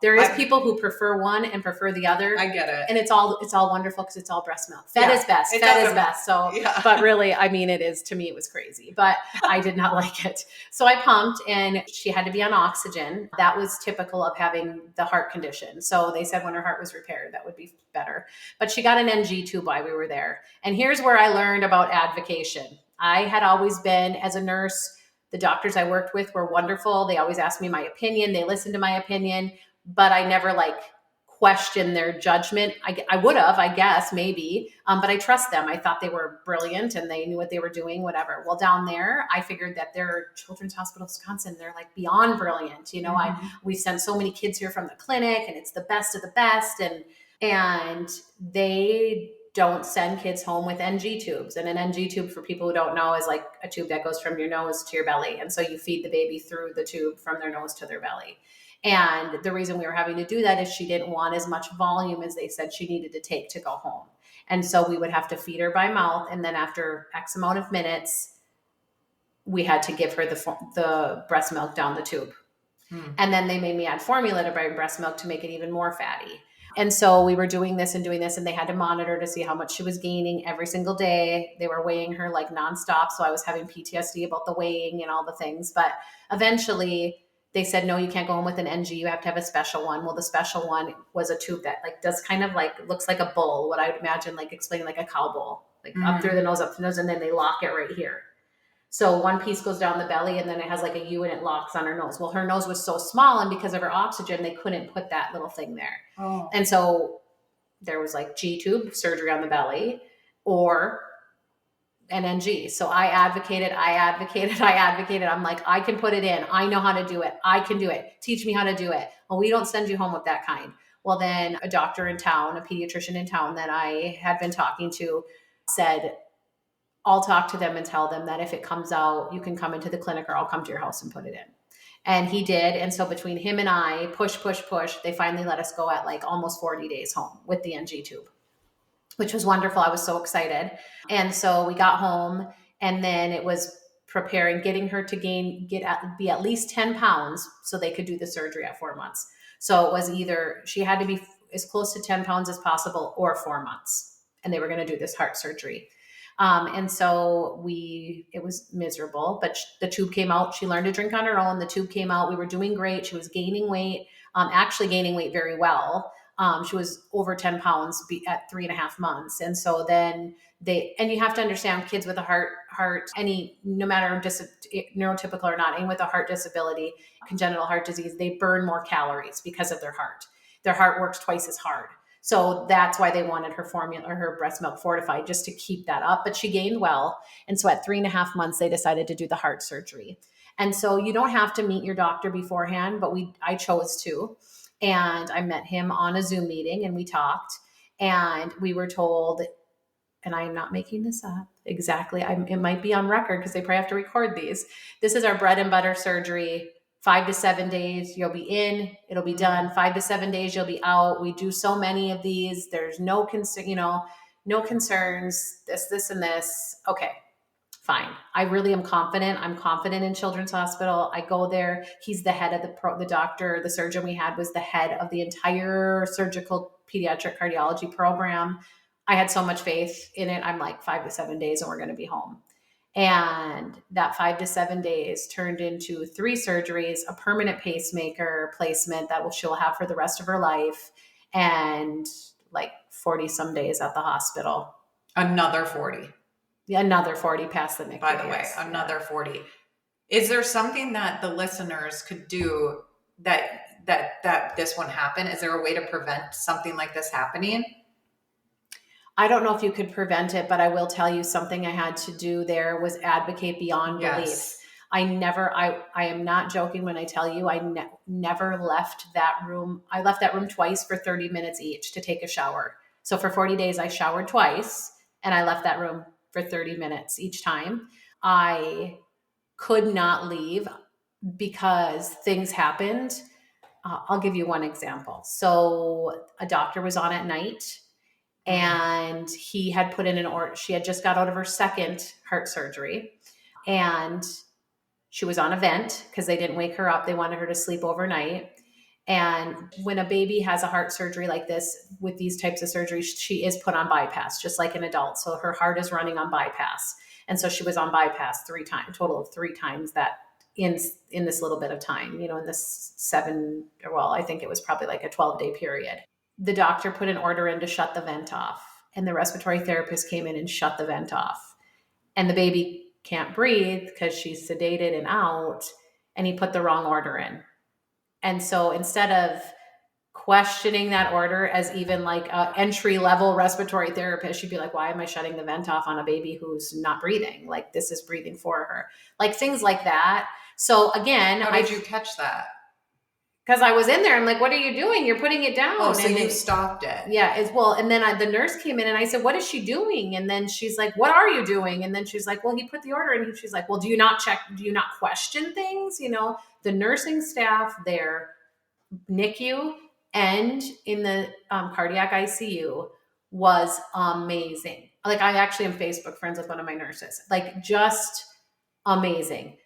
There is people who prefer one and prefer the other. I get it. And it's all wonderful because it's all breast milk. Fed is best. Fed is best. So, but really, I mean, it is, to me, it was crazy, but I did not like it. So I pumped, and she had to be on oxygen. That was typical of having the heart condition. So they said when her heart was repaired, that would be better. But she got an NG tube while we were there. And here's where I learned about advocation. I had always been, as a nurse, the doctors I worked with were wonderful. They always asked me my opinion. They listened to my opinion, but I never questioned their judgment. I would have, I guess, maybe, but I trust them. I thought they were brilliant and they knew what they were doing, whatever. Well, down there, I figured that they're Children's Hospital of Wisconsin. They're beyond brilliant. We sent so many kids here from the clinic, and it's the best of the best. And they don't send kids home with NG tubes. And an NG tube, for people who don't know, is like a tube that goes from your nose to your belly. And so you feed the baby through the tube from their nose to their belly. And the reason we were having to do that is she didn't want as much volume as they said she needed to take to go home. And so we would have to feed her by mouth. And then after X amount of minutes, we had to give her the breast milk down the tube. And then they made me add formula to my breast milk to make it even more fatty. And so we were doing this, and they had to monitor to see how much she was gaining every single day. They were weighing her nonstop. So I was having PTSD about the weighing and all the things. But eventually they said, no, you can't go home with an NG. You have to have a special one. Well, the special one was a tube that does kind of looks like a bowl, what I would imagine explaining like a cow bowl, up through the nose, up the nose, and then they lock it right here. So one piece goes down the belly, and then it has a U, and it locks on her nose. Well, her nose was so small, and because of her oxygen, they couldn't put that little thing there. Oh. And so there was G-tube, surgery on the belly, or an NG. So I advocated. I'm like, I can put it in. I know how to do it. I can do it. Teach me how to do it. Well, we don't send you home with that kind. Well, then a doctor in town, a pediatrician in town that I had been talking to said, I'll talk to them and tell them that if it comes out, you can come into the clinic, or I'll come to your house and put it in. And he did. And so between him and I, push, they finally let us go at almost 40 days home with the NG tube, which was wonderful. I was so excited. And so we got home, and then it was getting her to be at least 10 pounds so they could do the surgery at 4 months. So it was either she had to be as close to 10 pounds as possible or 4 months. And they were going to do this heart surgery. And so it was miserable, but the tube came out. She learned to drink on her own. The tube came out. We were doing great. She was gaining weight, actually gaining weight very well. She was over 10 pounds at 3.5 months. And so then and you have to understand, kids with a heart, no matter neurotypical or not, and with a heart disability, congenital heart disease, they burn more calories because of their heart. Their heart works twice as hard. So that's why they wanted her formula or her breast milk fortified, just to keep that up. But she gained well. And so at 3.5 months, they decided to do the heart surgery. And so you don't have to meet your doctor beforehand, but I chose to. And I met him on a Zoom meeting, and we talked, and we were told, and I am not making this up exactly, it might be on record because they probably have to record these. This is our bread and butter surgery. 5 to 7 days, you'll be in, it'll be done. 5 to 7 days, you'll be out. We do so many of these. There's no concerns, this and this. Okay, fine. I really am confident. I'm confident in Children's Hospital. I go there. He's the head of the doctor. The surgeon we had was the head of the entire surgical pediatric cardiology program. I had so much faith in it. I'm like, 5 to 7 days and we're going to be home. And that 5 to 7 days turned into 3 surgeries, a permanent pacemaker placement that she'll have for the rest of her life, and like 40 some days at the hospital. Another 40. Yeah, another 40 past the NICU. By the way, another 40. Is there something that the listeners could do that this won't happen? Is there a way to prevent something like this happening? I don't know if you could prevent it, but I will tell you something I had to do there was advocate beyond belief. I am not joking when I tell you I never left that room. I left that room twice for 30 minutes each to take a shower. So for 40 days, I showered twice and I left that room for 30 minutes each time. I could not leave because things happened. I'll give you one example. So a doctor was on at night and he had put in an order. She had just got out of her second heart surgery and she was on a vent because they didn't wake her up. They wanted her to sleep overnight. And when a baby has a heart surgery like this, with these types of surgeries, she is put on bypass, just like an adult. So her heart is running on bypass. And so she was on bypass 3 times, total of 3 times that in this little bit of time, in this I think it was probably like a 12-day period. The doctor put an order in to shut the vent off. And the respiratory therapist came in and shut the vent off. And the baby can't breathe because she's sedated and out, and he put the wrong order in. And so instead of questioning that order as even like an entry-level respiratory therapist, she'd be like, why am I shutting the vent off on a baby who's not breathing? Like, this is breathing for her. Like, things like that. So again, how did you catch that? Because I was in there. I'm like, what are you doing? You're putting it down. Oh, so you stopped it. Yeah. And then the nurse came in and I said, what is she doing? And then she's like, what are you doing? And then she's like, well, he put the order in. And she's like, well, do you not question things? The nursing staff there, NICU and in the cardiac ICU, was amazing. Like, I actually am Facebook friends with one of my nurses, like, just amazing.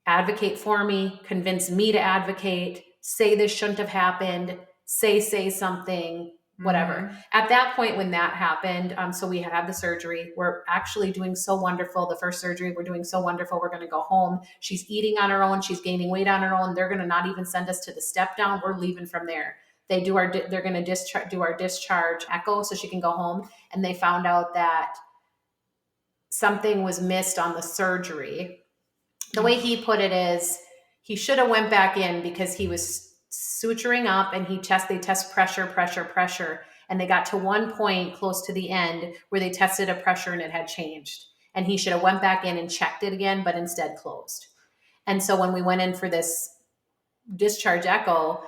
Advocate for me, convince me to advocate, say this shouldn't have happened, say something, whatever. Mm-hmm. At that point when that happened, so we had the surgery. We're actually doing so wonderful. The first surgery, we're doing so wonderful. We're going to go home. She's eating on her own. She's gaining weight on her own. They're going to not even send us to the step down. We're leaving from there. They're going to do our discharge echo so she can go home. And they found out that something was missed on the surgery. The way he put it is, he should have went back in because he was suturing up and they test pressure. And they got to one point close to the end where they tested a pressure and it had changed. And he should have went back in and checked it again, but instead closed. And so when we went in for this discharge echo,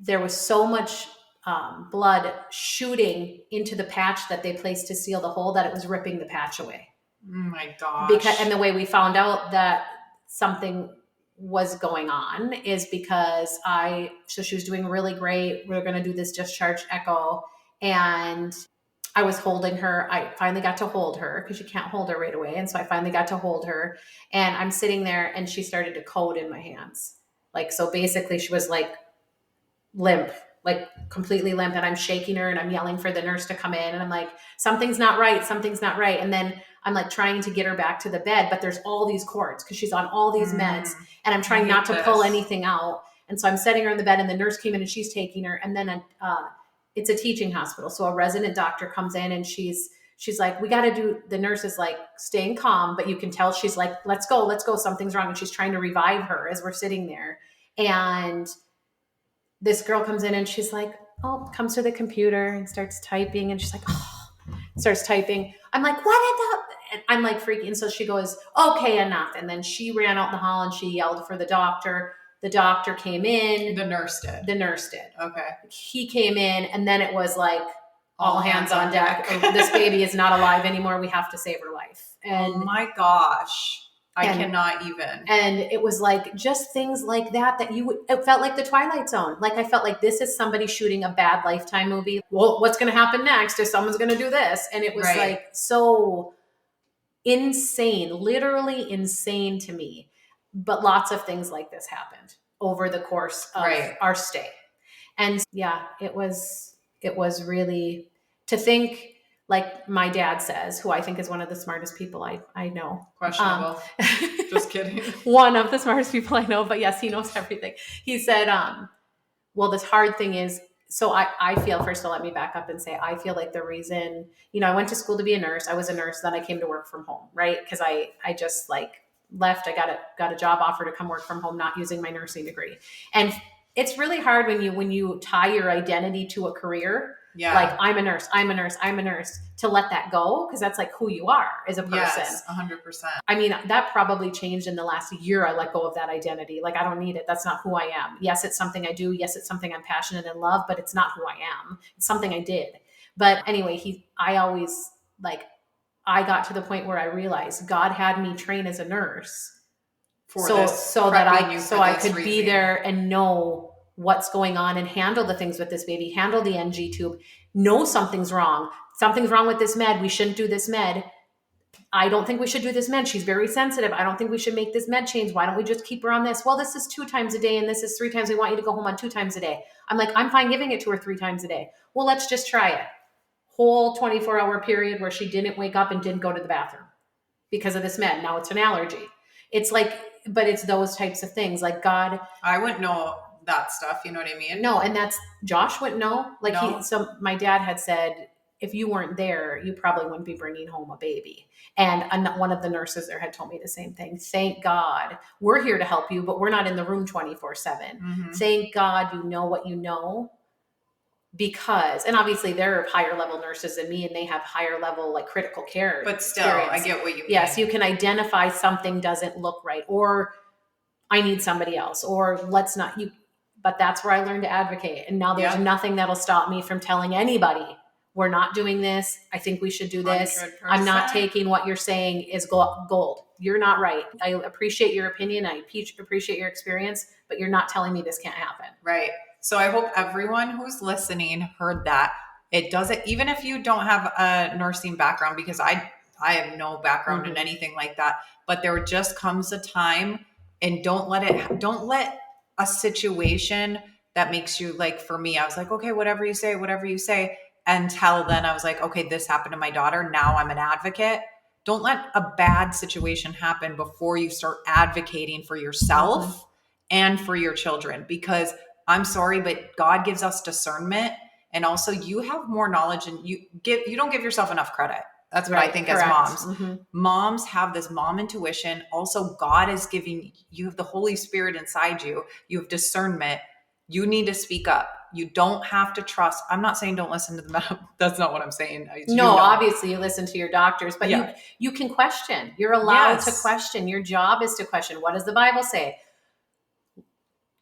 there was so much blood shooting into the patch that they placed to seal the hole that it was ripping the patch away. Oh my gosh. And the way we found out that something was going on is because so she was doing really great. We were going to do this discharge echo and I was holding her. I finally got to hold her because you can't hold her right away. And so I finally got to hold her and I'm sitting there and she started to code in my hands. Like, so basically she was like limp, like completely limp. And I'm shaking her and I'm yelling for the nurse to come in. And I'm like, something's not right. And then I'm like trying to get her back to the bed, but there's all these cords because she's on all these meds and I'm trying not to pull anything out. And so I'm setting her in the bed and the nurse came in and she's taking her. And then it's a teaching hospital. So a resident doctor comes in and she's like, the nurse is like staying calm, but you can tell she's like, let's go. Something's wrong. And she's trying to revive her as we're sitting there. And this girl comes in and she's like, comes to the computer and starts typing. And she's like, starts typing. I'm like, what? And I'm like freaking. And so she goes, okay, enough. And then she ran out in the hall and she yelled for the doctor. The doctor came in. The nurse did. Okay. He came in and then it was like all hands on deck. This baby is not alive anymore. We have to save her life. And oh my gosh. I cannot even. And it was like just things like that it felt like the Twilight Zone. Like I felt like this is somebody shooting a bad Lifetime movie. Well, what's going to happen next if someone's going to do this? And it was like so insane, literally insane to me. But lots of things like this happened over the course of our stay. And yeah, it was really to think, like my dad says, who I think is one of the smartest people I know. Questionable. Just kidding. One of the smartest people I know, but yes, he knows everything. He said, well, this hard thing is so I feel, first of all, let me back up and say, I feel like the reason, I went to school to be a nurse. I was a nurse. Then I came to work from home, right? Because I just like left. I got a job offer to come work from home, not using my nursing degree. And it's really hard when you tie your identity to a career. Yeah. Like I'm a nurse, to let that go, because that's like who you are as a person. Yes, 100%. I mean, that probably changed in the last year. I let go of that identity. Like, I don't need it. That's not who I am. Yes, it's something I do. Yes, it's something I'm passionate and love, but it's not who I am. It's something I did. But anyway, I always like, I got to the point where I realized God had me train as a nurse so that I could be there and know what's going on and handle the things with this baby, handle the NG tube, know something's wrong. Something's wrong with this med. We shouldn't do this med. I don't think we should do this med. She's very sensitive. I don't think we should make this med change. Why don't we just keep her on this? Well, this is 2 times a day and this is 3 times. We want you to go home on 2 times a day. I'm like, I'm fine giving it to her 3 times a day. Well, let's just try it. Whole 24-hour period where she didn't wake up and didn't go to the bathroom because of this med. Now it's an allergy. It's like, but it's those types of things. Like, God, I wouldn't know that stuff. You know what I mean? No, and that's, Josh wouldn't know. Like, No. So my dad had said, if you weren't there, you probably wouldn't be bringing home a baby. And one of the nurses there had told me the same thing. Thank God we're here to help you, but we're not in the room 24/7. Mm-hmm. Thank God you know what you know, because, and obviously they're higher level nurses than me and they have higher level like critical care. But still, experience. I get what you mean. Yes, you can identify something doesn't look right, or I need somebody else, or let's not you. But that's where I learned to advocate. And now there's nothing that'll stop me from telling anybody, we're not doing this. I think we should do this. 100%. I'm not taking what you're saying is gold. You're not right. I appreciate your opinion. I appreciate your experience, but you're not telling me this can't happen. Right. So I hope everyone who's listening heard that. It doesn't, even if you don't have a nursing background, because I have no background in anything like that, but there just comes a time, and don't let a situation that makes you, like, for me, I was like, okay, whatever you say, until then I was like, okay, this happened to my daughter. Now I'm an advocate. Don't let a bad situation happen before you start advocating for yourself and for your children, because I'm sorry, but God gives us discernment. And also you have more knowledge, and you don't give yourself enough credit. That's what I think. Correct. As moms. Moms have this mom intuition. Also, God is giving you have the Holy Spirit inside you. You have discernment. You need to speak up. You don't have to trust. I'm not saying don't listen to the that's not what I'm saying. Obviously you listen to your doctors, but you can question. You're allowed to question. Your job is to question. What does the Bible say?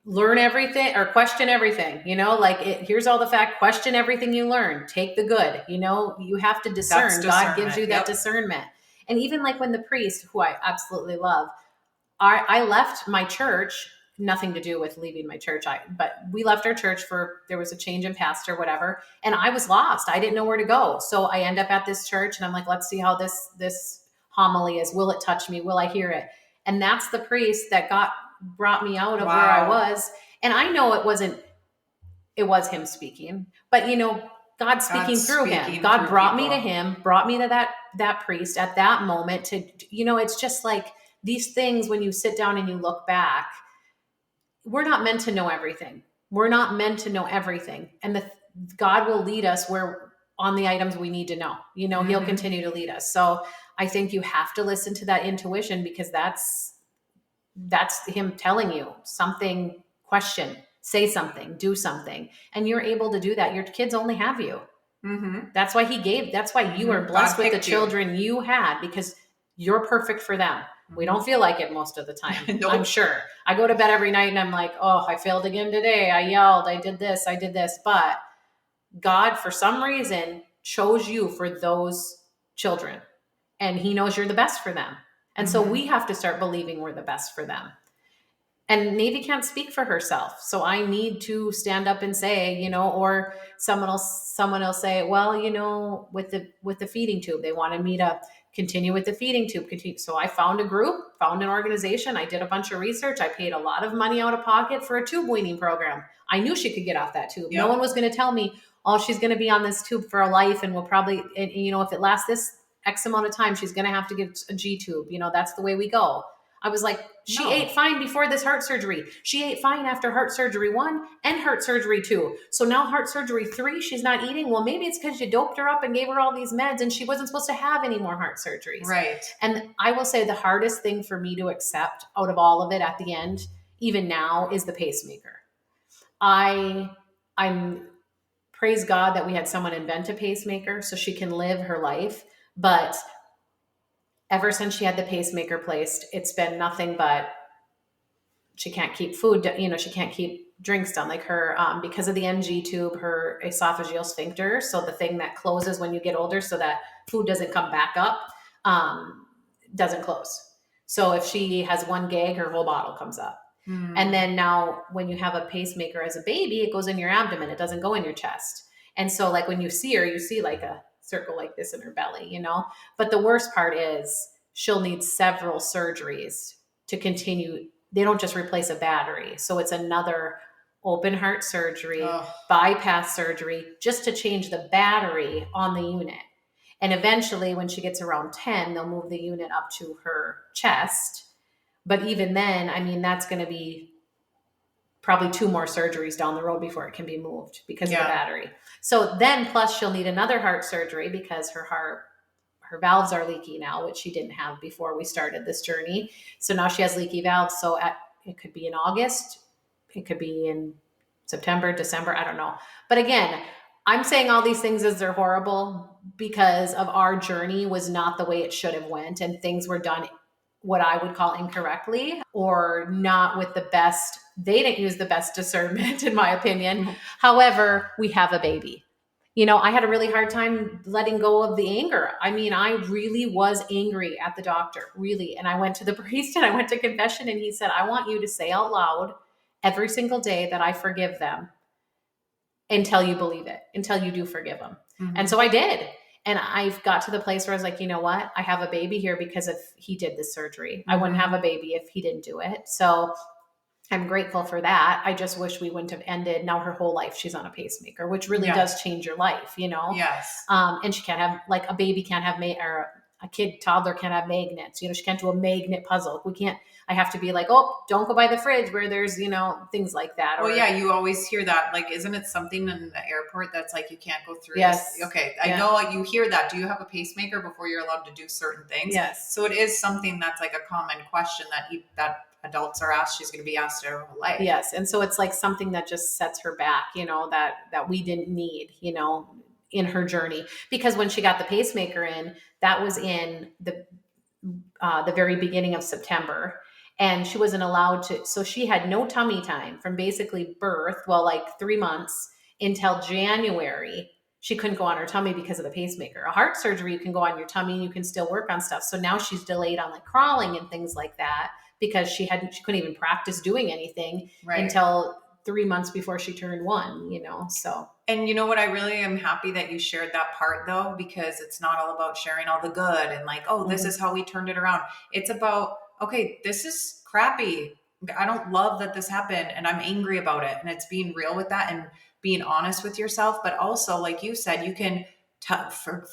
Learn everything or question everything, here's all the fact, question everything you learn, take the good, you have to discern. God gives you that discernment. And even like when the priest, who I absolutely love, I left my church, nothing to do with leaving my church. But we left our church there was a change in pastor, whatever. And I was lost. I didn't know where to go. So I end up at this church and I'm like, let's see how this homily is. Will it touch me? Will I hear it? And that's the priest that brought me out of where I was. And I know it was him speaking, but God's speaking through him. God brought me to him, brought me to that priest at that moment to, it's just like these things, when you sit down and you look back, we're not meant to know everything. And God will lead us on the items we need to know, he'll continue to lead us. So I think you have to listen to that intuition, because that's him telling you something, question, say something, do something. And you're able to do that. Your kids only have you. That's why you are blessed with the children you had, because you're perfect for them. We don't feel like it most of the time. Nope. I'm sure. I go to bed every night and I'm like, oh, I failed again today. I yelled, I did this. But God, for some reason, chose you for those children, and he knows you're the best for them. And so we have to start believing we're the best for them. And Navy can't speak for herself. So I need to stand up and say, or someone will say, well, with the feeding tube, they wanted me to continue with the feeding tube. So I found an organization. I did a bunch of research. I paid a lot of money out of pocket for a tube weaning program. I knew she could get off that tube. Yep. No one was going to tell me, oh, she's going to be on this tube for a life. And we'll probably, if it lasts this X amount of time, she's going to have to get a G tube. That's the way we go. I was like, she No. ate fine before this heart surgery. She ate fine after heart surgery 1 and heart surgery 2. So now heart surgery 3, she's not eating. Well, maybe it's because you doped her up and gave her all these meds and she wasn't supposed to have any more heart surgeries. Right. And I will say the hardest thing for me to accept out of all of it at the end, even now, is the pacemaker. I'm praise God that we had someone invent a pacemaker so she can live her life. But ever since she had the pacemaker placed, it's been nothing but she can't keep food, she can't keep drinks done. Like her, because of the NG tube, her esophageal sphincter, so the thing that closes when you get older so that food doesn't come back up, doesn't close. So if she has one gag, her whole bottle comes up. And then now when you have a pacemaker as a baby, it goes in your abdomen. It doesn't go in your chest. And so like when you see her, you see like a circle like this in her belly, But the worst part is she'll need several surgeries to continue. They don't just replace a battery. So it's another open heart surgery, bypass surgery, just to change the battery on the unit. And eventually when she gets around 10, they'll move the unit up to her chest. But even then, I mean, that's going to be probably 2 more surgeries down the road before it can be moved because of the battery. So then plus she'll need another heart surgery because her valves are leaky now, which she didn't have before we started this journey. So now she has leaky valves. So it could be in August. It could be in September, December. I don't know. But again, I'm saying all these things as they're horrible because of our journey was not the way it should have went. And things were done what I would call incorrectly or not with the best. They didn't use the best discernment, in my opinion. Mm-hmm. However, we have a baby. I had a really hard time letting go of the anger. I mean, I really was angry at the doctor, really. And I went to the priest and I went to confession and he said, I want you to say out loud every single day that I forgive them until you believe it, until you do forgive them. Mm-hmm. And so I did. And I've got to the place where I was like, you know what? I have a baby here because if he did this surgery, mm-hmm. I wouldn't have a baby if he didn't do it. So I'm grateful for that. I just wish we wouldn't have ended. Now her whole life, she's on a pacemaker, which really does change your life, Yes. And she can't have, like a baby can't have, or a toddler can't have magnets. She can't do a magnet puzzle. I have to be like, oh, don't go by the fridge where there's, things like that. Well, yeah, you always hear that. Like, isn't it something in the airport that's like, you can't go through yes. this? Okay. I know you hear that. Do you have a pacemaker before you're allowed to do certain things? Yes. So it is something that's like a common question that adults are asked. She's going to be asked her whole life. Yes. And so it's like something that just sets her back, that we didn't need, in her journey. Because when she got the pacemaker in, that was in the very beginning of September. And she wasn't allowed to, so she had no tummy time from basically birth, like 3 months until January. She couldn't go on her tummy because of the pacemaker. A heart surgery, you can go on your tummy and you can still work on stuff. So now she's delayed on like crawling and things like that because she couldn't even practice doing anything until 3 months before she turned 1, so. And you know what? I really am happy that you shared that part though, because it's not all about sharing all the good and like, oh, this is how we turned it around. It's about, okay, this is crappy. I don't love that this happened and I'm angry about it. And it's being real with that and being honest with yourself. But also, like you said, you can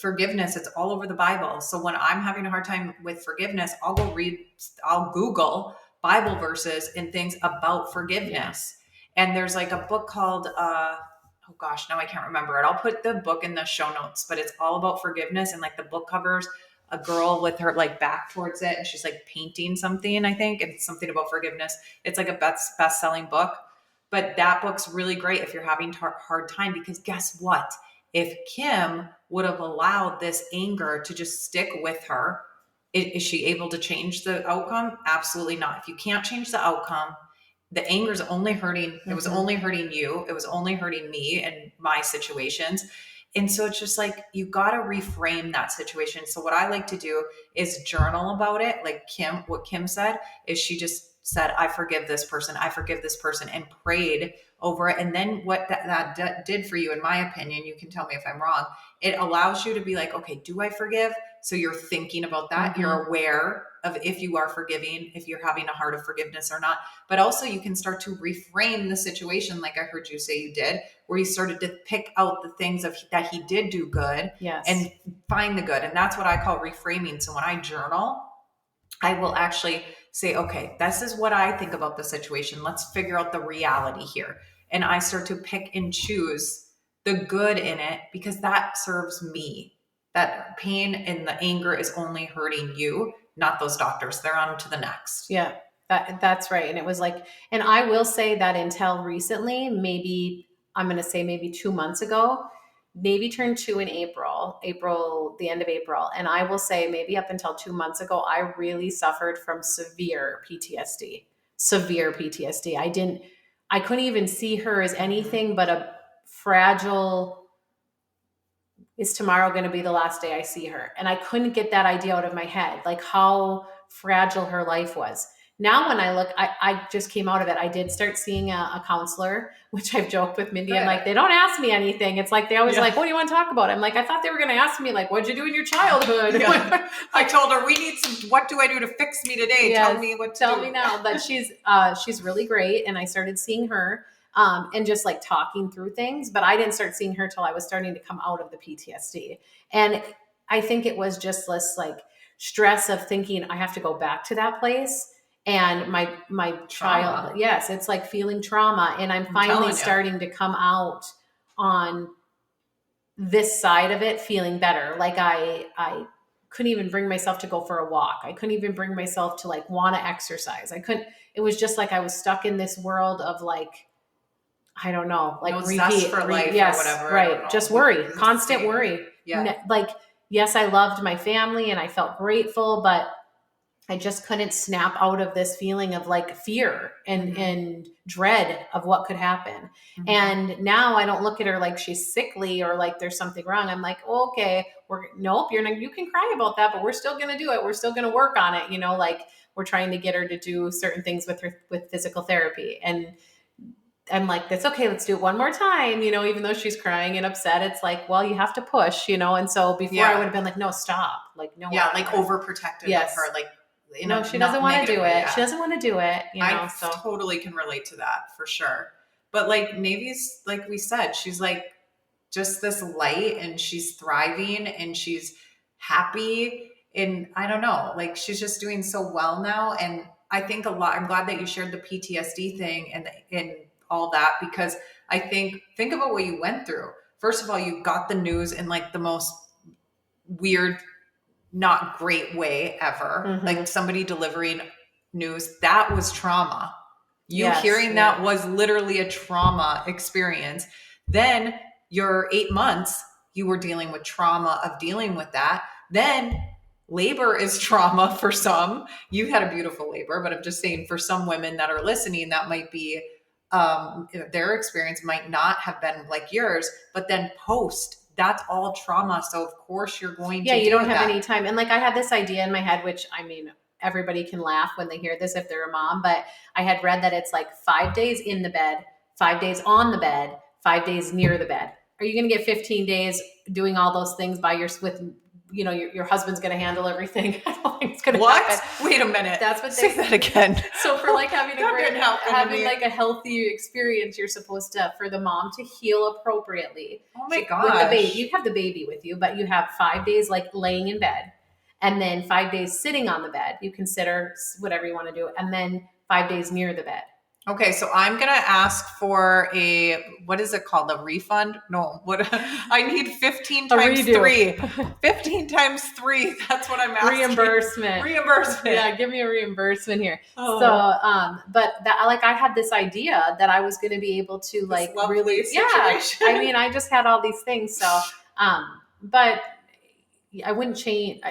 forgiveness. It's all over the Bible. So when I'm having a hard time with forgiveness, I'll Google Bible verses and things about forgiveness. And there's like a book called, oh gosh, now I can't remember it. I'll put the book in the show notes, but it's all about forgiveness. And like the book covers a girl with her like back towards it and she's like painting something, I think. And it's something about forgiveness. It's like a best-selling book, but that book's really great if you're having a hard time, because guess what? If Kim would have allowed this anger to just stick with her, is she able to change the outcome? Absolutely not. If you can't change the outcome, the anger is only hurting. It was only hurting you. It was only hurting me and my situations. And so it's just like, you got to reframe that situation. So what I like to do is journal about it. Like what Kim said is she just said, I forgive this person. I forgive this person, and prayed over it. And then what that did for you, in my opinion, you can tell me if I'm wrong, it allows you to be like, okay, do I forgive? So you're thinking about that. Mm-hmm. You're aware of if you are forgiving, if you're having a heart of forgiveness or not. But also you can start to reframe the situation, like I heard you say you did, where you started to pick out the things that he did do good, and find the good. And that's what I call reframing. So when I journal, I will actually say, okay, this is what I think about the situation. Let's figure out the reality here. And I start to pick and choose the good in it because that serves me. That pain and the anger is only hurting you, not those doctors. They're on to the next. Yeah, that's right. And it was like, and I will say that until recently, maybe I'm going to say maybe 2 months ago, Navy turned 2 in the end of April. And I will say maybe up until 2 months ago, I really suffered from severe PTSD, severe PTSD. I couldn't even see her as anything but a fragile, is tomorrow going to be the last day I see her? And I couldn't get that idea out of my head, like how fragile her life was. Now, when I look, I just came out of it. I did start seeing a counselor, which I've joked with Mindy. I'm like, they don't ask me anything. It's like, they always like, what do you want to talk about? I'm like, I thought they were going to ask me, like, what'd you do in your childhood? Yeah. I told her, we need some, what do I do to fix me today? Yes, Tell me what to tell do. me now. But she's really great. And I started seeing her and just like talking through things. But I didn't start seeing her till I was starting to come out of the PTSD. And I think it was just this like stress of thinking I have to go back to that place. And my child, Trauma. yes, it's like feeling trauma. And I'm finally starting to come out on this side of it, feeling better. Like I couldn't even bring myself to go for a walk. I couldn't even bring myself to like want to exercise. It was just like I was stuck in this world of like, I don't know, like no zest for life yes, or whatever. Right. Just worry, constant worry. Yeah. Like, yes, I loved my family and I felt grateful, but I just couldn't snap out of this feeling of like fear and dread of what could happen. Mm-hmm. And now I don't look at her like she's sickly or like there's something wrong. I'm like, oh, okay, nope, you can cry about that, but we're still going to do it. We're still going to work on it. Like we're trying to get her to do certain things with physical therapy. And I'm like, that's okay. Let's do it one more time. Even though she's crying and upset, it's like, well, you have to push, And so before I would have been like, no, stop. Like, no. Yeah. Like overprotective of her. Like, no, she doesn't want to do it. Yeah. She doesn't want to do it. I totally can relate to that for sure. But like Navy's, like we said, she's like just this light and she's thriving and she's happy. And I don't know, like she's just doing so well now. And I think I'm glad that you shared the PTSD thing and all that, because I think about what you went through. First of all, you got the news in like the most weird, not great way ever. Mm-hmm. Like somebody delivering news, that was trauma. Hearing that was literally a trauma experience. Then your 8 months, you were dealing with trauma of dealing with that. Then labor is trauma for some. You had a beautiful labor, but I'm just saying for some women that are listening, that might be their experience might not have been like yours, but then that's all trauma. So of course you're going to you don't have any time. And like I had this idea in my head, which I mean, everybody can laugh when they hear this if they're a mom, but I had read that it's like 5 days in the bed, 5 days on the bed, 5 days near the bed. Are you going to get 15 days doing all those things your husband's going to handle everything? I don't think it's going to happen. Wait a minute. That's what say that again. So for like having like a healthy experience, you're supposed to, for the mom to heal appropriately. Oh my gosh. With the baby, you have the baby with you, but you have 5 days like laying in bed, and then 5 days sitting on the bed. You consider whatever you want to do, and then 5 days near the bed. Okay, so I'm going to ask for what is it called? A refund? No, I need 15 times 3. 15 times 3. That's what I'm asking. Reimbursement. Yeah, give me a reimbursement here. Oh. So, but that, like, I had this idea that I was going to be able to like really, situation. I mean, I just had all these things. So, but I wouldn't change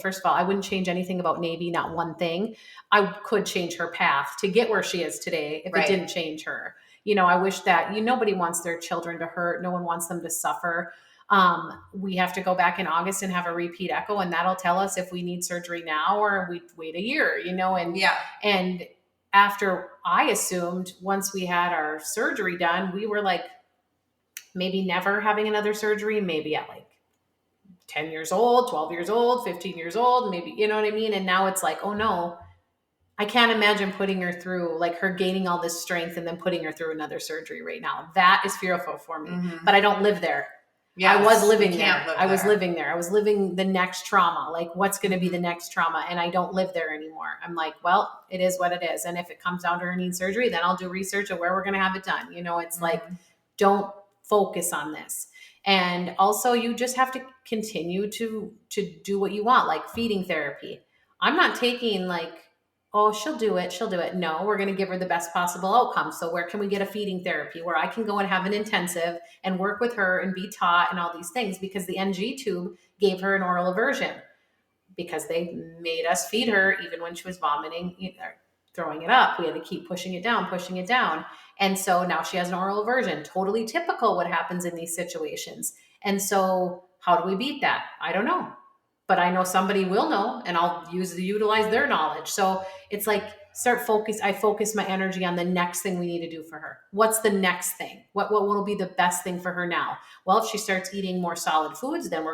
first of all, I wouldn't change anything about Navy, not one thing. I could change her path to get where she is today if it didn't change her. I wish that nobody wants their children to hurt. No one wants them to suffer. We have to go back in August and have a repeat echo, and that'll tell us if we need surgery now or we wait a year, and after I assumed once we had our surgery done, we were like maybe never having another surgery, maybe at like 10 years old, 12 years old, 15 years old, maybe, you know what I mean? And now it's like, oh no, I can't imagine putting her through, like her gaining all this strength and then putting her through another surgery right now. That is fearful for me, but I don't live there. Yes, I was living we there. can't live I was there. living there. I was living the next trauma. Like, what's going to be the next trauma? And I don't live there anymore. I'm like, well, it is what it is. And if it comes down to her needing surgery, then I'll do research of where we're going to have it done. You know, it's like, don't focus on this. And also, you just have to continue to do what you want, like feeding therapy. I'm not taking like, oh, she'll do it. She'll do it. No, we're going to give her the best possible outcome. So where can we get a feeding therapy where I can go and have an intensive and work with her and be taught and all these things? Because the NG tube gave her an oral aversion because they made us feed her even when she was vomiting, or throwing it up. We had to keep pushing it down, pushing it down. And so now she has an oral aversion. Totally typical what happens in these situations. And so how do we beat that? I don't know. But I know somebody will know, and I'll utilize their knowledge. So it's like I focus my energy on the next thing we need to do for her. What's the next thing? What will be the best thing for her now? Well, if she starts eating more solid foods, then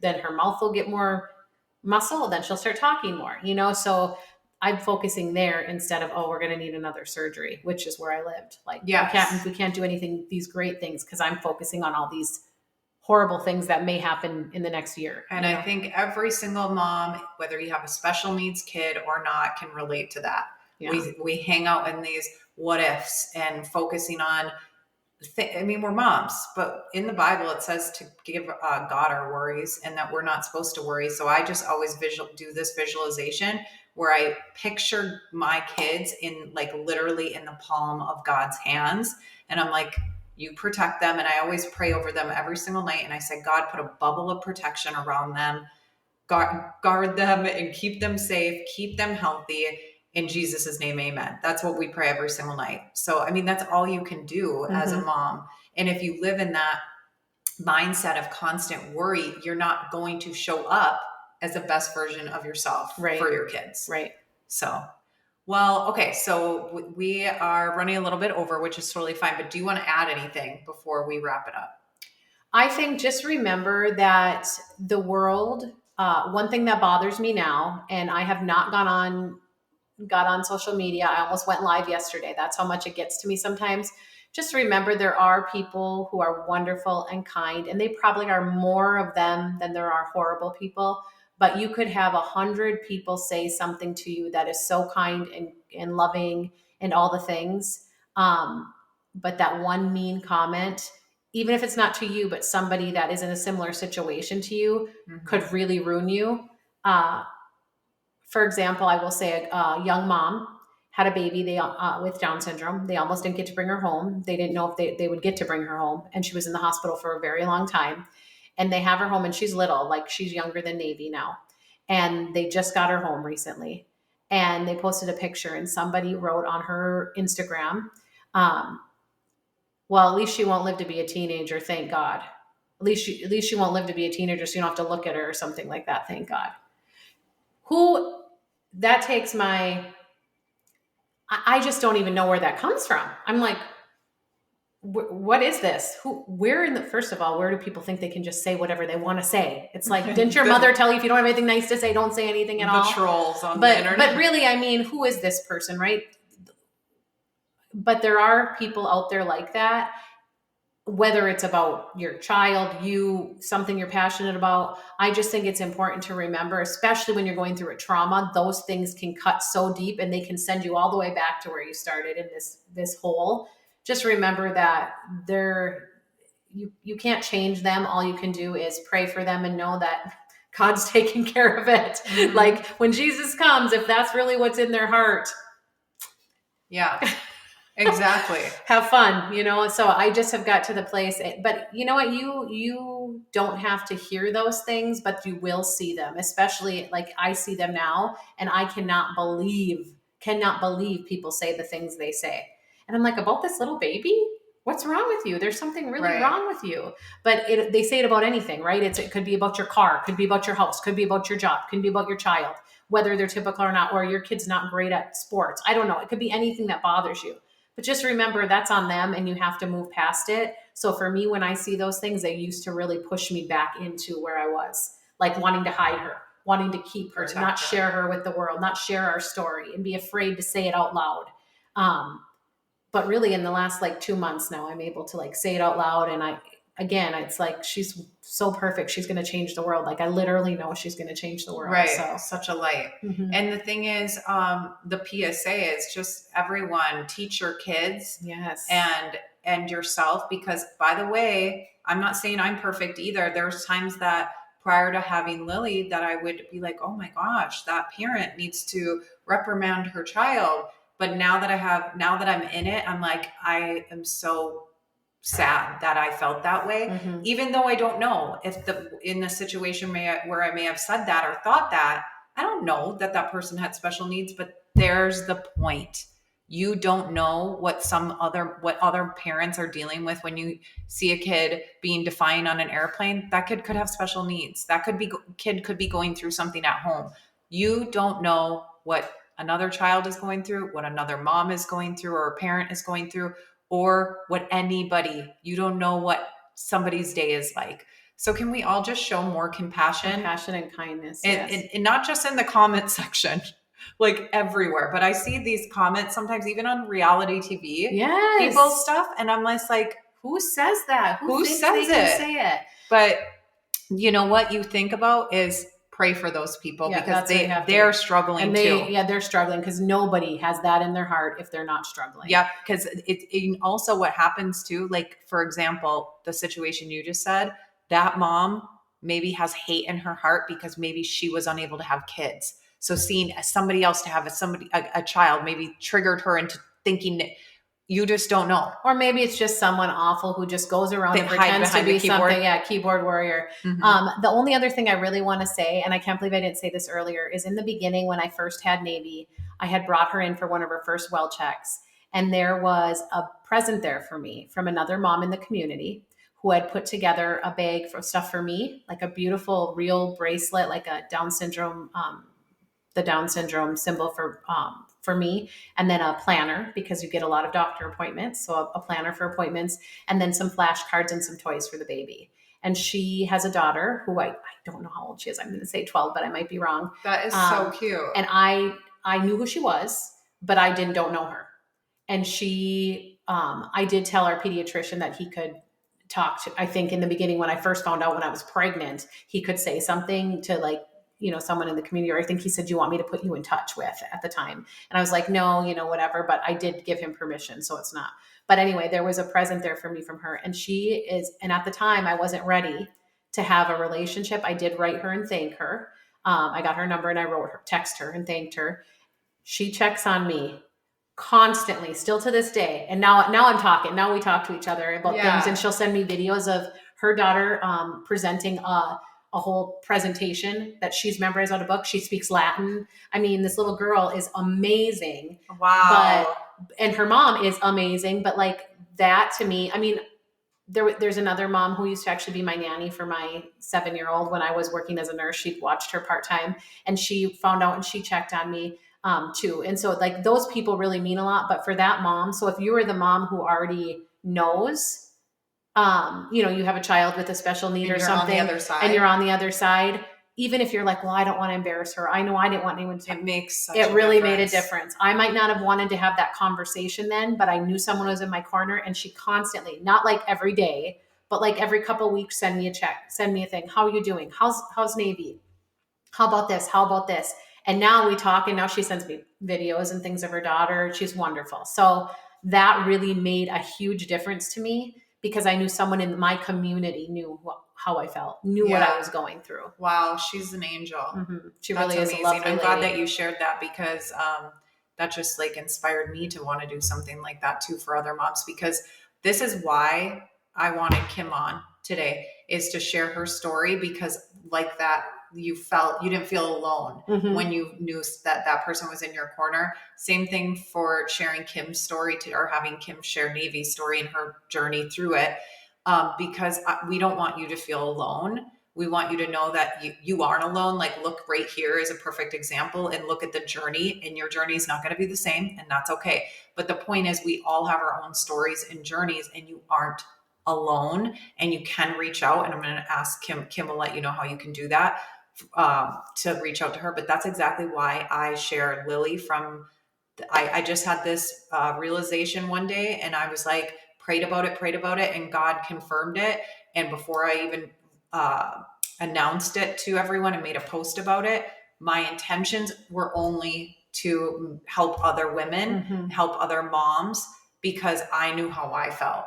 then her mouth will get more muscle, then she'll start talking more, so I'm focusing there instead of, oh, we're going to need another surgery, which is where I lived. Like, yes. we can't do anything, these great things, because I'm focusing on all these horrible things that may happen in the next year. And I think every single mom, whether you have a special needs kid or not, can relate to that. Yeah. We hang out in these what ifs and focusing on, we're moms, but in the Bible, it says to give God our worries and that we're not supposed to worry. So I just always do this visualization where I picture my kids in like literally in the palm of God's hands. And I'm like, you protect them. And I always pray over them every single night. And I said, God, put a bubble of protection around them, guard them and keep them safe, keep them healthy. In Jesus' name, amen. That's what we pray every single night. So, that's all you can do as a mom. And if you live in that mindset of constant worry, you're not going to show up as the best version of yourself for your kids. Right. So, well, okay. So we are running a little bit over, which is totally fine. But do you want to add anything before we wrap it up? I think just remember that the world, one thing that bothers me now, and I have not got on social media. I almost went live yesterday. That's how much it gets to me sometimes. Just remember there are people who are wonderful and kind, and they probably are more of them than there are horrible people. But you could have 100 people say something to you that is so kind and loving and all the things. But that one mean comment, even if it's not to you, but somebody that is in a similar situation to you, could really ruin you. For example, I will say a young mom had a baby with Down syndrome. They almost didn't get to bring her home. They didn't know if they would get to bring her home. And she was in the hospital for a very long time. And they have her home, and she's little, like she's younger than Navy now. And they just got her home recently. And they posted a picture, and somebody wrote on her Instagram, well, at least she won't live to be a teenager, thank God. At least she won't live to be a teenager, so you don't have to look at her or something like that, thank God. That takes I just don't even know where that comes from. I'm like, what is this? First of all, where do people think they can just say whatever they want to say? It's like, didn't your mother tell you if you don't have anything nice to say, don't say anything at all? The trolls on the internet. But really, who is this person, right? But there are people out there like that, whether it's about your child, something you're passionate about. I just think it's important to remember, especially when you're going through a trauma, those things can cut so deep and they can send you all the way back to where you started in this hole. Just remember that you can't change them. All you can do is pray for them and know that God's taking care of it. Like when Jesus comes, if that's really what's in their heart. Yeah. Exactly. Have fun, so I just have got to the place, but you know what, you don't have to hear those things, but you will see them, especially like I see them now, and I cannot believe people say the things they say. And I'm like, about this little baby? What's wrong with you? There's something really wrong with you. But they say it about anything, right? It could be about your car, could be about your house, could be about your job, could be about your child, whether they're typical or not, or your kid's not great at sports. I don't know. It could be anything that bothers you. But just remember that's on them and you have to move past it. So for me, when I see those things, they used to really push me back into where I was, like wanting to hide her, wanting to keep her, not share her with the world, not share our story, and be afraid to say it out loud. But really in the last 2 months now, I'm able to say it out loud, and again, it's like, she's so perfect. She's going to change the world. Like, I literally know she's going to change the world. Right. So Such a light. Mhm. And the thing is, the PSA is just everyone teach your kids yes. and yourself, because by the way, I'm not saying I'm perfect either. There's times that prior to having Lily that I would be like, oh my gosh, that parent needs to reprimand her child. But now that I'm in it, I'm like, I am so sad that I felt that way, Mhm. even though I don't know if in the situation where I may have said that or thought that, I don't know that that person had special needs. But there's the point. You don't know what other parents are dealing with. When you see a kid being defiant on an airplane, that kid could have special needs. That kid could be going through something at home. You don't know what another child is going through, what another mom is going through, or a parent is going through, or what anybody, you don't know what somebody's day is like. So can we all just show more compassion and kindness, and not just in the comment section, like everywhere, but I see these comments sometimes even on reality TV, yes. people's stuff, and I'm just like, who says that? Who thinks says they can it? say it? But you know what you think about is pray for those people, because they're struggling too. They're struggling, because nobody has that in their heart if they're not struggling. Yep. Because it also, what happens too, like for example, the situation you just said, that mom maybe has hate in her heart because maybe she was unable to have kids. So seeing somebody else to have a child maybe triggered her into thinking that, you just don't know. Or maybe it's just someone awful who just goes around and pretends to be something. Yeah, keyboard warrior. Mm-hmm. The only other thing I really want to say, and I can't believe I didn't say this earlier, is in the beginning when I first had Navy, I had brought her in for one of her first well checks. And there was a present there for me from another mom in the community who had put together a bag for stuff for me, like a beautiful real bracelet, like a Down syndrome, the Down syndrome symbol for me, and then a planner, because you get a lot of doctor appointments. So a planner for appointments, and then some flashcards and some toys for the baby. And she has a daughter who I don't know how old she is. I'm going to say 12, but I might be wrong. That is so cute. And I knew who she was, but I don't know her. And she, I did tell our pediatrician that he could talk to, I think in the beginning when I first found out when I was pregnant, he could say something to, like, someone in the community, or I think he said, you want me to put you in touch with at the time? And I was like, no, whatever, but I did give him permission. So it's not, but anyway, there was a present there for me from her, and and at the time I wasn't ready to have a relationship. I did write her and thank her. I got her number and I text her and thanked her. She checks on me constantly, still to this day. And now I'm talking, now we talk to each other about things, and she'll send me videos of her daughter presenting a whole presentation that she's memorized on a book. She speaks Latin. I mean, this little girl is amazing. Wow. And her mom is amazing. But like that to me, I mean, there's another mom who used to actually be my nanny for my 7-year-old when I was working as a nurse. She'd watched her part-time, and she found out and she checked on me too. And so like those people really mean a lot. But for that mom, so if you were the mom who already knows, you have a child with a special need or something, and you're on the other side, even if you're like, well, I don't want to embarrass her, I know I didn't want anyone to, it really made a difference. I might not have wanted to have that conversation then, but I knew someone was in my corner, and she constantly, not like every day, but like every couple of weeks, send me a check, send me a thing. How are you doing? How's Navy? How about this? How about this? And now we talk, and now she sends me videos and things of her daughter. She's wonderful. So that really made a huge difference to me, because I knew someone in my community knew how I felt, knew what I was going through. Wow. She's an angel. Mm-hmm. She really is amazing. I'm glad that you shared that, because that just like inspired me to want to do something like that too for other moms, because this is why I wanted Kim on today, is to share her story, because like that, you didn't feel alone when you knew that person was in your corner. Same thing for sharing Kim's story or having Kim share Navy's story and her journey through it. Because we don't want you to feel alone. We want you to know that you aren't alone. Like, look, right here is a perfect example, and look at the journey, and your journey is not going to be the same, and that's okay. But the point is, we all have our own stories and journeys, and you aren't alone, and you can reach out. And I'm going to ask Kim will let you know how you can do that, to reach out to her. But that's exactly why I shared Lily I just had this realization one day, and I was like, prayed about it, and God confirmed it. And before I even announced it to everyone and made a post about it, my intentions were only to help other women, help other moms, because I knew how I felt.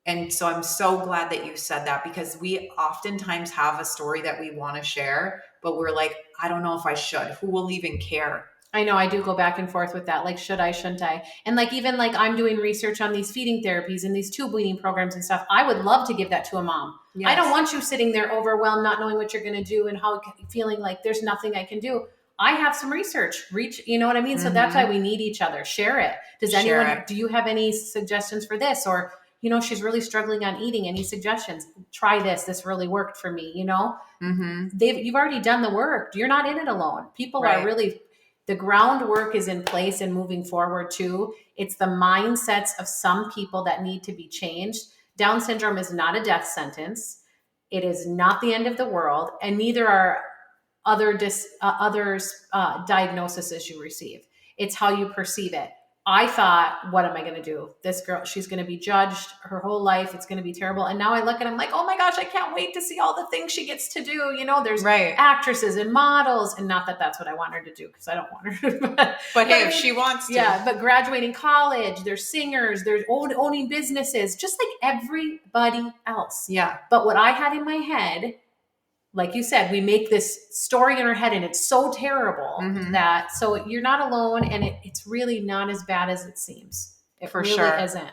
And so I'm so glad that you said that, because we oftentimes have a story that we want to share, but we're like, I don't know if I should. Who will even care? I know, I do go back and forth with that. Like, should I, shouldn't I? And like, even like I'm doing research on these feeding therapies and these tube weaning programs and stuff. I would love to give that to a mom. Yes. I don't want you sitting there overwhelmed, not knowing what you're going to do and how feeling like there's nothing I can do. I have some research, you know what I mean? So that's why we need each other. Share it. Do you have any suggestions for this? Or, you know, she's really struggling on eating. Any suggestions? Try this. This really worked for me. You know, you've already done the work. You're not in it alone. People are really, the groundwork is in place and moving forward too. It's the mindsets of some people that need to be changed. Down syndrome is not a death sentence. It is not the end of the world, and neither are others diagnoses you receive. It's how you perceive it. I thought, what am I going to do? This girl, she's going to be judged her whole life. It's going to be terrible. And now I look and I'm like, oh my gosh, I can't wait to see all the things she gets to do. You know, there's actresses and models, and not that that's what I want her to do, because I don't want her to. But hey, if she wants to. Yeah, but graduating college, there's singers, there's owning businesses, just like everybody else. Yeah. But what I had in my head, like you said, we make this story in our head and it's so terrible that, so you're not alone, and it's really not as bad as it seems. It For really sure. isn't.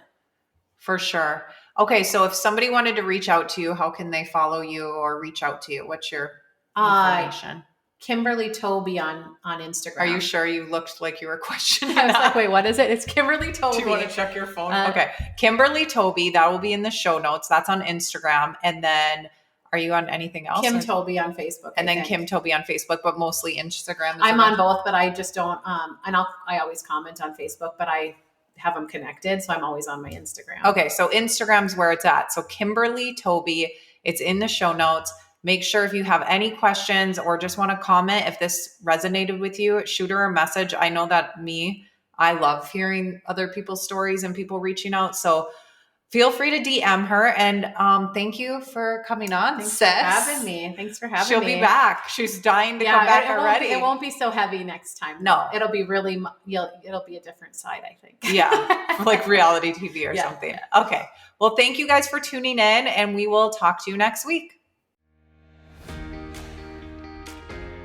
For sure. Okay. So if somebody wanted to reach out to you, how can they follow you or reach out to you? What's your information? Kimberly Tobey on Instagram. Are you sure? You looked like you were questioning. I was like, wait, what is it? It's Kimberly Tobey. Do you want to check your phone? Okay. Kimberly Tobey. That will be in the show notes. That's on Instagram. And then, are you on anything else? Kim Tobey on Facebook. And then Kim Tobey on Facebook, but mostly Instagram. I'm on both, but I just don't, and I always comment on Facebook, but I have them connected. So I'm always on my Instagram. Okay. So Instagram's where it's at. So Kimberly Tobey, it's in the show notes. Make sure if you have any questions or just want to comment, if this resonated with you, shoot her a message. I know that I love hearing other people's stories and people reaching out. So feel free to DM her. And thank you for coming on. Thanks for having me. Thanks for having me. She'll be back. She's dying to come back already. It won't be so heavy next time. No. It'll be really, it'll be a different side, I think. Yeah. Like reality TV or something. Okay. Well, thank you guys for tuning in, and we will talk to you next week.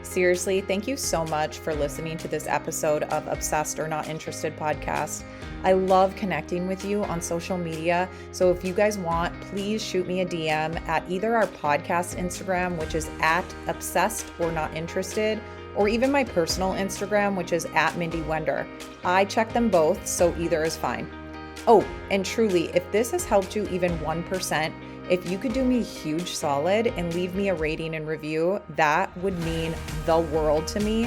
Seriously, thank you so much for listening to this episode of Obsessed or Not Interested podcast. I love connecting with you on social media. So if you guys want, please shoot me a DM at either our podcast Instagram, which is at Obsessed or Not Interested, or even my personal Instagram, which is at Mindy Wender. I check them both, so either is fine. Oh, and truly, if this has helped you even 1%, if you could do me a huge solid and leave me a rating and review, that would mean the world to me.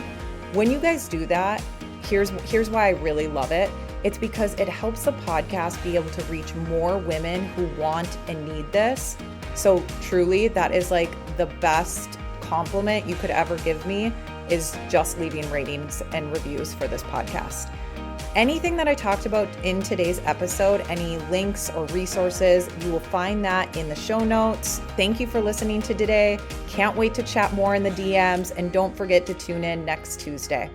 When you guys do that, here's why I really love it. It's because it helps the podcast be able to reach more women who want and need this. So truly, that is like the best compliment you could ever give me, is just leaving ratings and reviews for this podcast. Anything that I talked about in today's episode, any links or resources, you will find that in the show notes. Thank you for listening to today. Can't wait to chat more in the DMs, and don't forget to tune in next Tuesday.